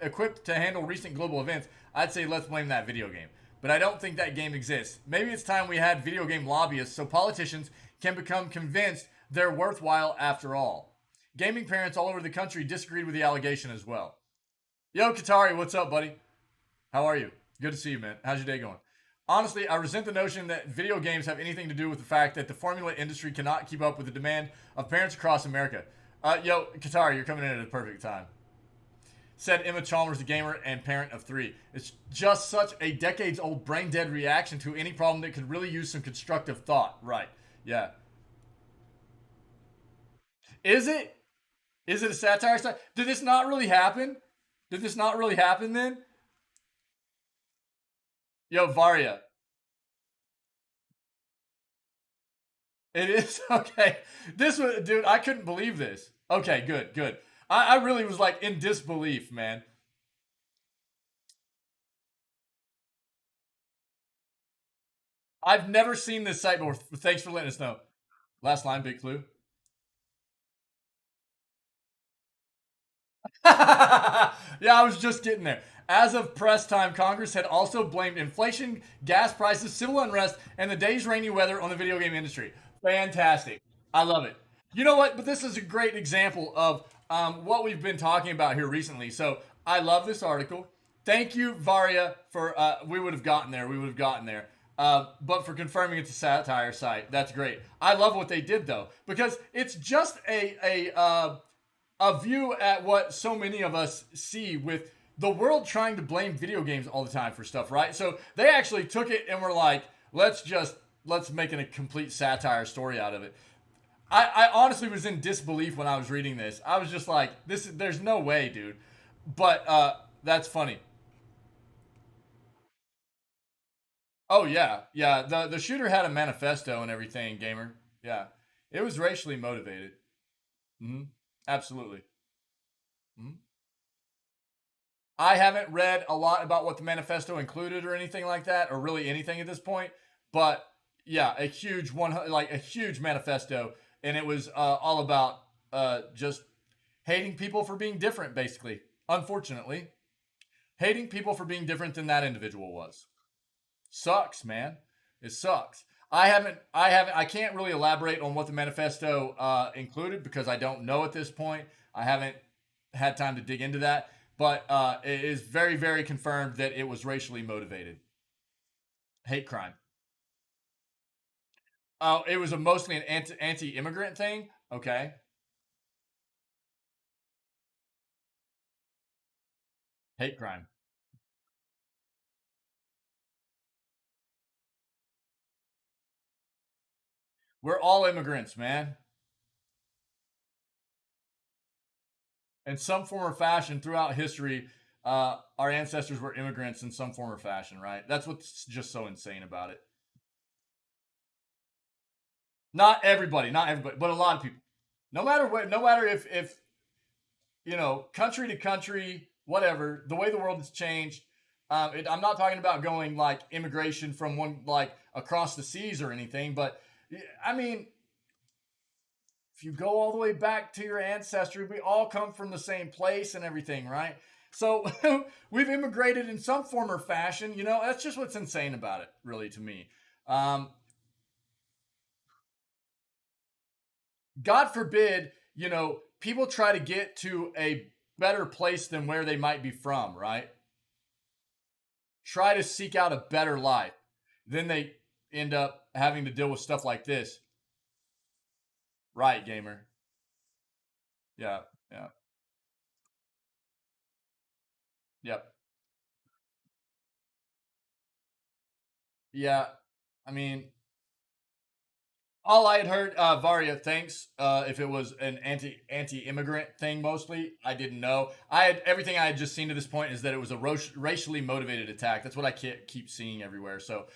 S1: equipped to handle recent global events, I'd say let's blame that video game. But I don't think that game exists. Maybe it's time we had video game lobbyists so politicians can become convinced they're worthwhile after all. Gaming parents all over the country disagreed with the allegation as well. Yo, Katari, what's up, buddy? How are you? Good to see you, man. How's your day going? Honestly, I resent the notion that video games have anything to do with the fact that the formula industry cannot keep up with the demand of parents across America. Yo, Katari, you're coming in at a perfect time. Said Emma Chalmers, a gamer and parent of three. It's just such a decades old brain dead reaction to any problem that could really use some constructive thought. Right. Yeah. Is it? Is it a satire? Did this not really happen? Did this not really happen then? Yo, Varia. It is? Okay. This was, dude, I couldn't believe this. Okay, good, good. I really was like in disbelief, man. I've never seen this site before. Thanks for letting us know. Last line, big clue. Yeah, I was just getting there. As of press time, Congress had also blamed inflation, gas prices, civil unrest, and the day's rainy weather on the video game industry. Fantastic. I love it. You know what? But this is a great example of what we've been talking about here recently. So I love this article. Thank you, Varia, for we would have gotten there. We would have gotten there. But for confirming it's a satire site, that's great. I love what they did though, because it's just a view at what so many of us see with the world trying to blame video games all the time for stuff, right? So they actually took it and were like, let's make a complete satire story out of it. I honestly was in disbelief when I was reading this. I was just like, there's no way, dude. But that's funny. Oh yeah, yeah. The shooter had a manifesto and everything, gamer. Yeah, it was racially motivated. Mm-hmm. Absolutely. Mm-hmm. I haven't read a lot about what the manifesto included or anything like that, or really anything at this point. But yeah, a huge like a huge manifesto, and it was all about just hating people for being different, basically. Unfortunately, hating people for being different than that individual was. Sucks, man. It sucks. I can't really elaborate on what the manifesto included because I don't know at this point. I haven't had time to dig into that, but it is very, very confirmed that it was racially motivated. Hate crime. It was mostly an anti-immigrant thing. Okay. Hate crime. We're all immigrants, man. In some form or fashion throughout history, our ancestors were immigrants in some form or fashion, right? That's what's just so insane about it. Not everybody, but a lot of people. No matter what, no matter if country to country, whatever, the way the world has changed. I'm not talking about going like immigration from one like across the seas or anything, but I mean, if you go all the way back to your ancestry, we all come from the same place and everything, right? So we've immigrated in some form or fashion. That's just what's insane about it, really, to me. Um, God forbid, people try to get to a better place than where they might be from, right? Try to seek out a better life. Then they end up having to deal with stuff like this. Right, gamer. Yeah, yeah, yep. Yeah, I mean, All I had heard, Varia, thanks. If it was an anti-immigrant thing, mostly, I didn't know. I had everything I had just seen to this point is that it was a racially motivated attack. That's what I keep seeing everywhere. So,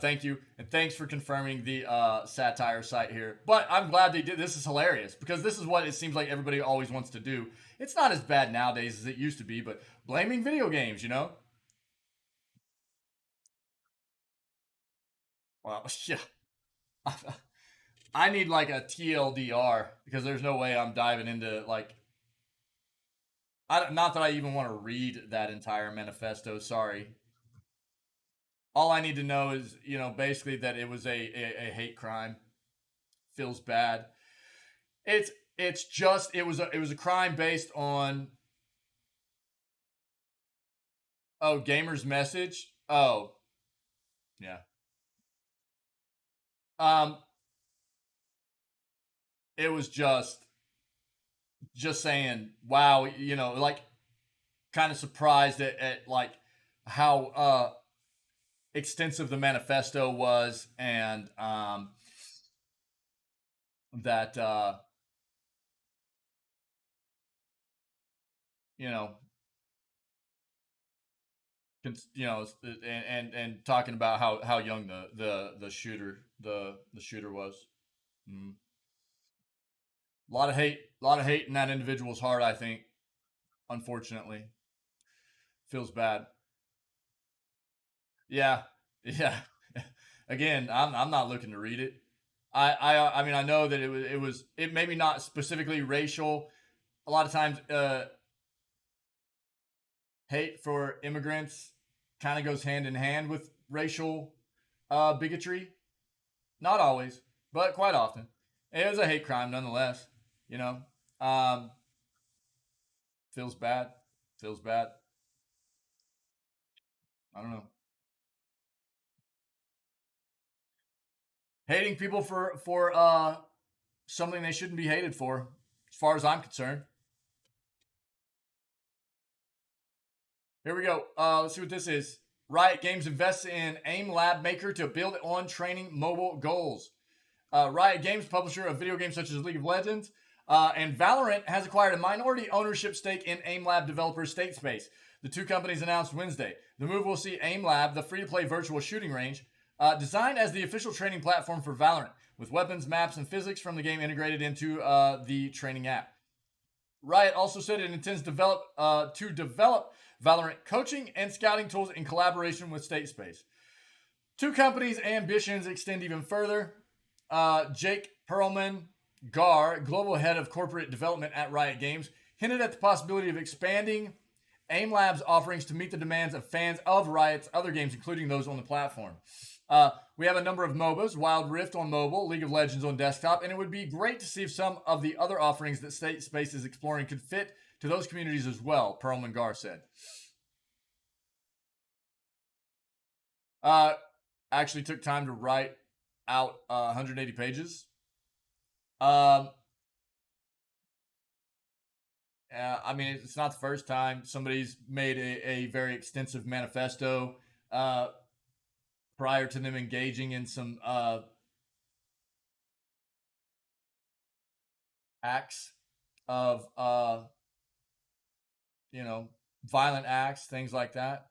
S1: thank you, and thanks for confirming the satire site here. But I'm glad they did. This is hilarious because this is what it seems like everybody always wants to do. It's not as bad nowadays as it used to be, but blaming video games, you know. Well, yeah. I need like a TLDR because there's no way I'm diving into like not that I even want to read that entire manifesto. Sorry. All I need to know is basically that it was a hate crime. Feels bad. It's just it was a crime based on gamer's message. Oh yeah. Um, it was just saying wow. Like kind of surprised at like how extensive the manifesto was and that you know and talking about how young the shooter was. Mm. A lot of hate in that individual's heart, I think. Unfortunately, feels bad. Yeah, yeah. Again, I'm not looking to read it. I mean I know that it maybe not specifically racial. A lot of times, hate for immigrants kind of goes hand in hand with racial bigotry. Not always, but quite often. It was a hate crime nonetheless. You know, um, feels bad. Feels bad. I don't know. Hating people for something they shouldn't be hated for, as far as I'm concerned. Here we go. Let's see what this is. Riot Games invests in AIM Lab Maker to build on training mobile goals. Riot Games, publisher of video games such as League of Legends and Valorant, has acquired a minority ownership stake in AIM Lab developer Statespace. The two companies announced Wednesday. The move will see AIM Lab, the free-to-play virtual shooting range, designed as the official training platform for Valorant, with weapons, maps, and physics from the game integrated into the training app. Riot also said it intends to develop Valorant coaching and scouting tools in collaboration with Statespace. Two companies' ambitions extend even further. Jake Perlman Gar, global head of corporate development at Riot Games, hinted at the possibility of expanding AIM Lab's offerings to meet the demands of fans of Riot's other games, including those on the platform. We have a number of MOBAs, Wild Rift on mobile, League of Legends on desktop, and it would be great to see if some of the other offerings that Statespace is exploring could fit to those communities as well, Perlman Gar said. Actually took time to write out 180 pages. Um, I mean, it's not the first time somebody's made a very extensive manifesto prior to them engaging in some acts of, violent acts, things like that.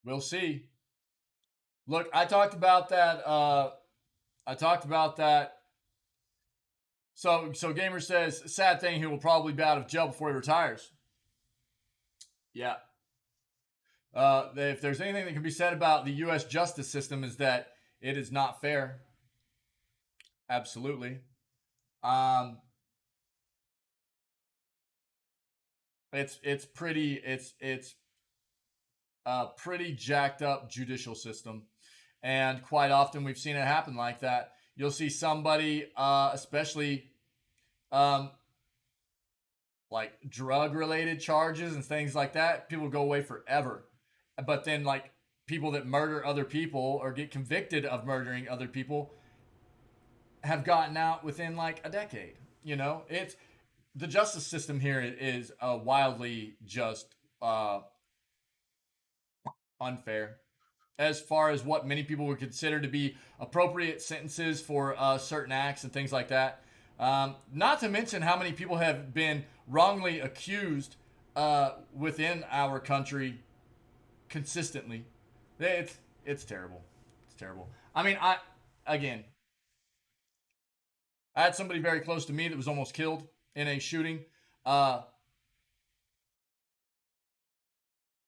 S1: We'll see. Look, I talked about that. I talked about that. So Gamer says, sad thing, he will probably be out of jail before he retires. Yeah. If there's anything that can be said about the U.S. justice system, is that it is not fair. Absolutely. Um, it's pretty a pretty jacked up judicial system, and quite often we've seen it happen like that. You'll see somebody, especially um, like drug related charges and things like that, people go away forever. But then, like, people that murder other people or get convicted of murdering other people have gotten out within like a decade. It's the justice system here is wildly just unfair as far as what many people would consider to be appropriate sentences for certain acts and things like that. Not to mention how many people have been wrongly accused within our country consistently. It's terrible. It's terrible. I mean, again, I had somebody very close to me that was almost killed in a shooting. Uh,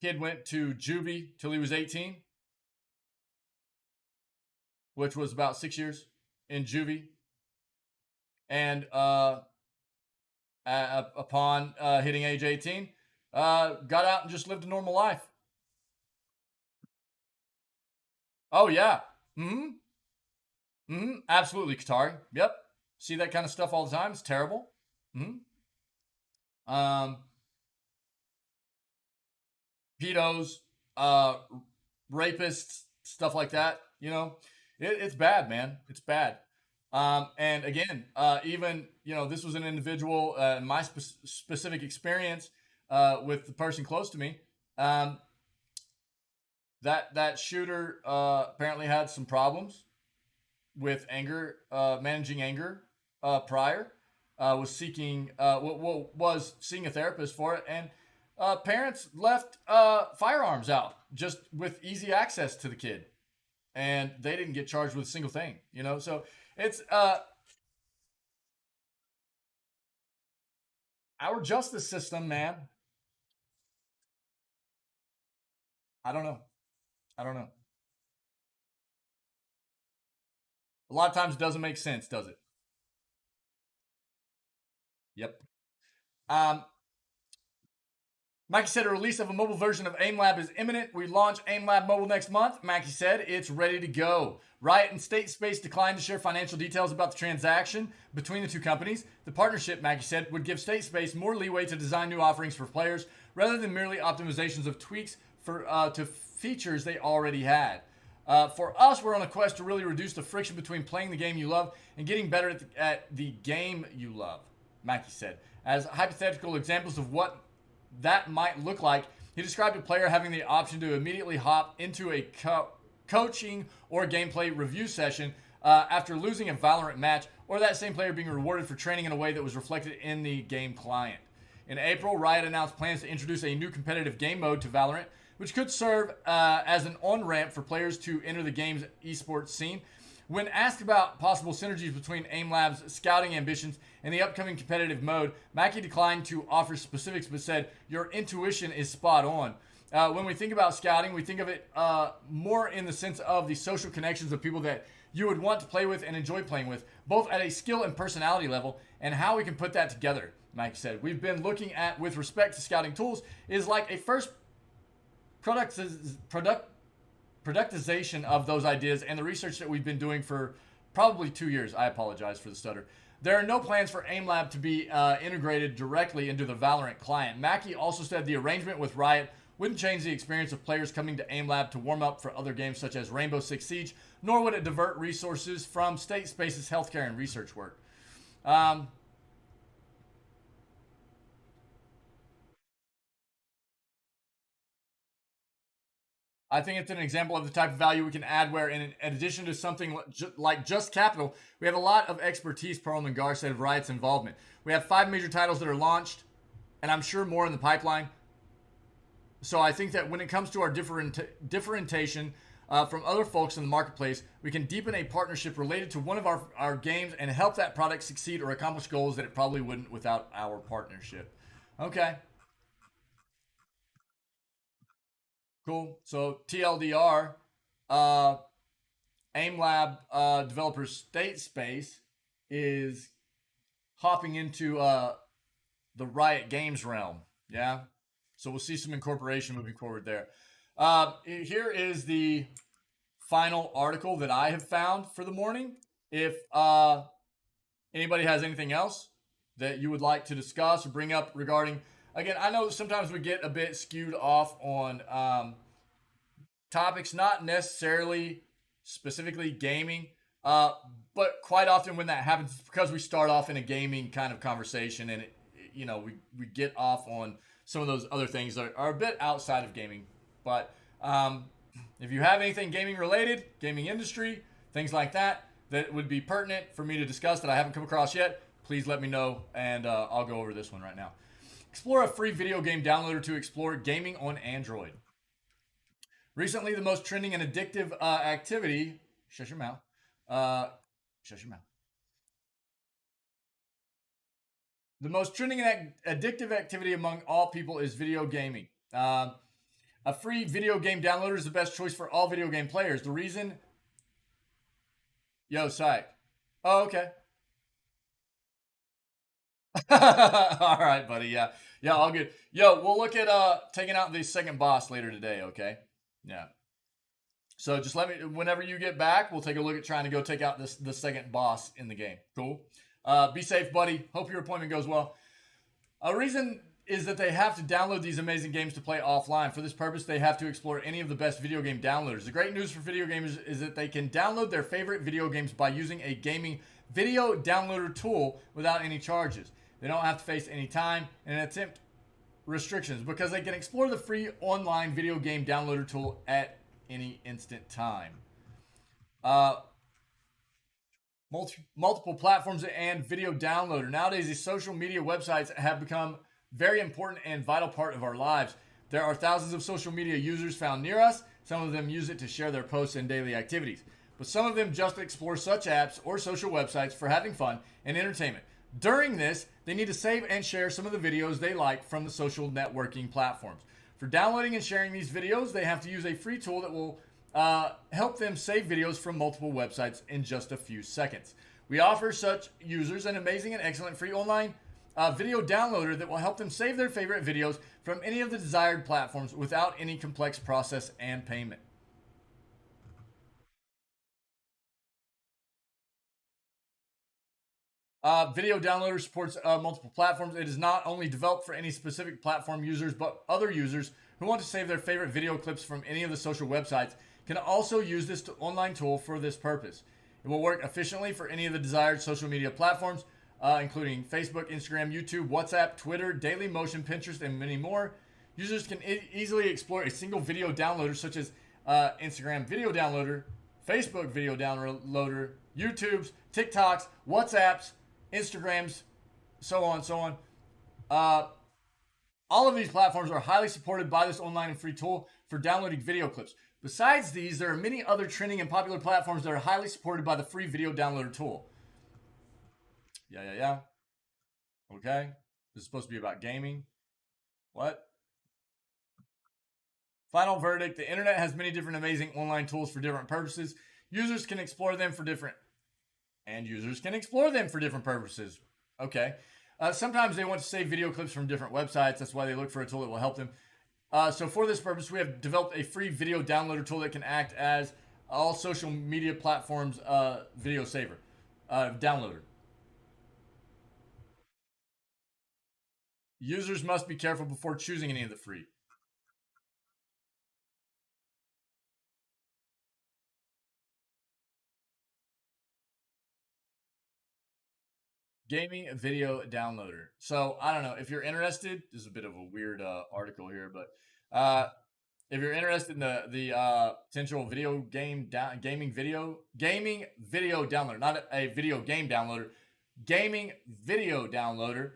S1: Kid went to juvie till he was 18, which was about 6 years in juvie, and upon hitting age 18, got out and just lived a normal life. Oh yeah, absolutely, Qatari. Yep, see that kind of stuff all the time. It's terrible. Um, Pedos, rapists, stuff like that. It's bad, man. It's bad. And again, even this was an individual in my specific experience with the person close to me. That shooter apparently had some problems with anger, managing anger prior. Was seeking was seeing a therapist for it, and parents left firearms out just with easy access to the kid, and they didn't get charged with a single thing. So it's our justice system, man. I don't know. I don't know. A lot of times it doesn't make sense, does it? Yep. Um, Mackie said a release of a mobile version of AimLab is imminent. We launch AimLab Mobile next month. Mackie said it's ready to go. Riot and State Space declined to share financial details about the transaction between the two companies. The partnership, Mackie said, would give State Space more leeway to design new offerings for players rather than merely optimizations of tweaks to features they already had. For us, we're on a quest to really reduce the friction between playing the game you love and getting better at the game you love, Mackie said. As hypothetical examples of what that might look like, he described a player having the option to immediately hop into a coaching or gameplay review session after losing a Valorant match, or that same player being rewarded for training in a way that was reflected in the game client. In April, Riot announced plans to introduce a new competitive game mode to Valorant, which could serve as an on-ramp for players to enter the game's esports scene. When asked about possible synergies between AimLab's scouting ambitions and the upcoming competitive mode, Mackie declined to offer specifics but said, "Your intuition is spot on." When we think about scouting, we think of it more in the sense of the social connections of people that you would want to play with and enjoy playing with, both at a skill and personality level, and how we can put that together, Mackie said. We've been looking at, with respect to scouting tools, is like a first productization of those ideas and the research that we've been doing for probably 2 years. I apologize for the stutter. There are no plans for AimLab to be integrated directly into the Valorant client. Mackie also said the arrangement with Riot wouldn't change the experience of players coming to AimLab to warm up for other games such as Rainbow Six Siege, nor would it divert resources from State Space's healthcare and research work. I think it's an example of the type of value we can add where, in addition to something like just capital, we have a lot of expertise, Perlman Gar said, of Riot's involvement. We have 5 major titles that are launched, and I'm sure more in the pipeline. So I think that when it comes to our differentiation from other folks in the marketplace, we can deepen a partnership related to one of our games and help that product succeed or accomplish goals that it probably wouldn't without our partnership. Okay, cool. So TLDR, uh, AimLab developer State Space is hopping into the Riot Games realm. Yeah. So we'll see some incorporation moving forward there. Here is the final article that I have found for the morning. If anybody has anything else that you would like to discuss or bring up regarding, again, I know sometimes we get a bit skewed off on topics, not necessarily specifically gaming, but quite often when that happens, it's because we start off in a gaming kind of conversation, and we get off on some of those other things that are a bit outside of gaming. But If you have anything gaming related, gaming industry, things like that, that would be pertinent for me to discuss that I haven't come across yet, please let me know, and I'll go over this one right now. Explore a free video game downloader to explore gaming on Android. Recently, the most trending and addictive activity. Shut your mouth. Shut your mouth. The most trending and addictive activity among all people is video gaming. A free video game downloader is the best choice for all video game players. The reason. Yo, psych. Oh, okay. All right, buddy. Yeah. Yeah, all good. Yo, we'll look at taking out the second boss later today, okay? Yeah. So just let me, whenever you get back, we'll take a look at trying to go take out the second boss in the game. Cool. Be safe, buddy. Hope your appointment goes well. A reason is that they have to download these amazing games to play offline. For this purpose, they have to explore any of the best video game downloaders. The great news for video gamers is that they can download their favorite video games by using a gaming video downloader tool without any charges. They don't have to face any time and attempt restrictions because they can explore the free online video game downloader tool at any instant time. Multiple platforms and video downloader. Nowadays, these social media websites have become very important and vital part of our lives. There are thousands of social media users found near us. Some of them use it to share their posts and daily activities, but some of them just explore such apps or social websites for having fun and entertainment. During this, they need to save and share some of the videos they like from the social networking platforms. For downloading and sharing these videos, they have to use a free tool that will help them save videos from multiple websites in just a few seconds. We offer such users an amazing and excellent free online video downloader that will help them save their favorite videos from any of the desired platforms without any complex process and payment. Video downloader supports multiple platforms. It is not only developed for any specific platform users, but other users who want to save their favorite video clips from any of the social websites can also use this online tool for this purpose. It will work efficiently for any of the desired social media platforms, including Facebook, Instagram, YouTube, WhatsApp, Twitter, Dailymotion, Pinterest, and many more. Users can easily explore a single video downloader such as Instagram video downloader, Facebook video downloader, YouTube's, TikToks, WhatsApps, Instagrams, so on, so on. All of these platforms are highly supported by this online and free tool for downloading video clips. Besides these, there are many other trending and popular platforms that are highly supported by the free video downloader tool. Yeah. Okay. This is supposed to be about gaming. What? Final verdict. The internet has many different amazing online tools for different purposes. Users can explore them for different purposes. Okay. Sometimes they want to save video clips from different websites. That's why they look for a tool that will help them. So for this purpose, we have developed a free video downloader tool that can act as all social media platforms video saver, downloader. Users must be careful before choosing any of the free. Gaming video downloader. So I don't know if you're interested. This is a bit of a weird article here, but if you're interested in the potential video gaming video downloader, not a video game downloader, gaming video downloader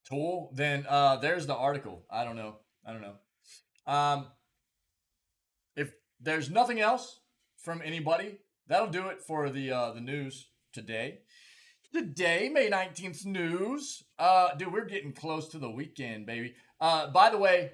S1: tool, then there's the article. I don't know. If there's nothing else from anybody, that'll do it for the news today. Today, May 19th news. Dude, we're getting close to the weekend, baby. By the way,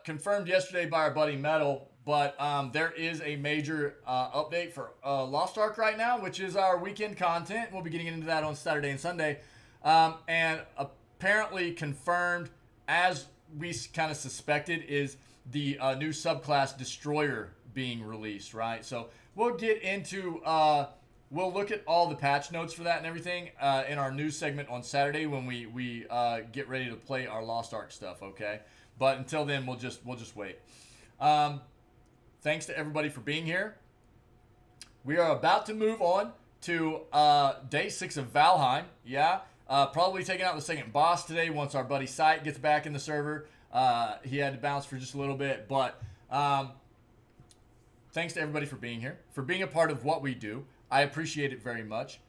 S1: confirmed yesterday by our buddy Metal, but there is a major update for Lost Ark right now, which is our weekend content. We'll be getting into that on Saturday and Sunday. And apparently confirmed, as we kind of suspected, is the new subclass Destroyer being released, right? So we'll get into... we'll look at all the patch notes for that and everything in our news segment on Saturday when we get ready to play our Lost Ark stuff, okay? But until then, we'll just wait. Thanks to everybody for being here. We are about to move on to day 6 of Valheim. Yeah, probably taking out the second boss today once our buddy Sight gets back in the server. he had to bounce for just a little bit. But thanks to everybody for being here, for being a part of what we do. I appreciate it very much.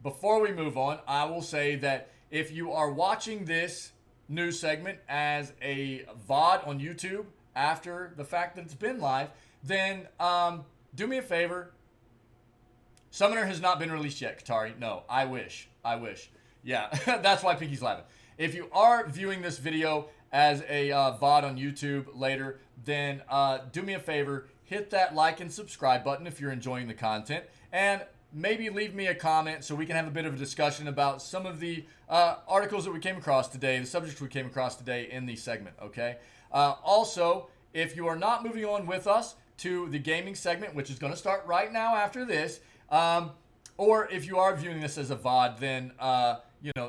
S1: Before we move on, I will say that if you are watching this news segment as a VOD on YouTube after the fact that it's been live, then do me a favor. Summoner has not been released yet, Katari. No, I wish. Yeah, that's why Pinky's laughing. If you are viewing this video as a VOD on YouTube later, then do me a favor. Hit that like and subscribe button if you're enjoying the content. And maybe leave me a comment so we can have a bit of a discussion about some of the articles that we came across today, the subjects we came across today in the segment, okay? Also, if you are not moving on with us to the gaming segment, which is going to start right now after this, or if you are viewing this as a VOD, then,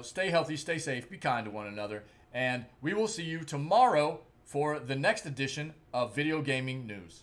S1: stay healthy, stay safe, be kind to one another, and we will see you tomorrow for the next edition of Video Gaming News.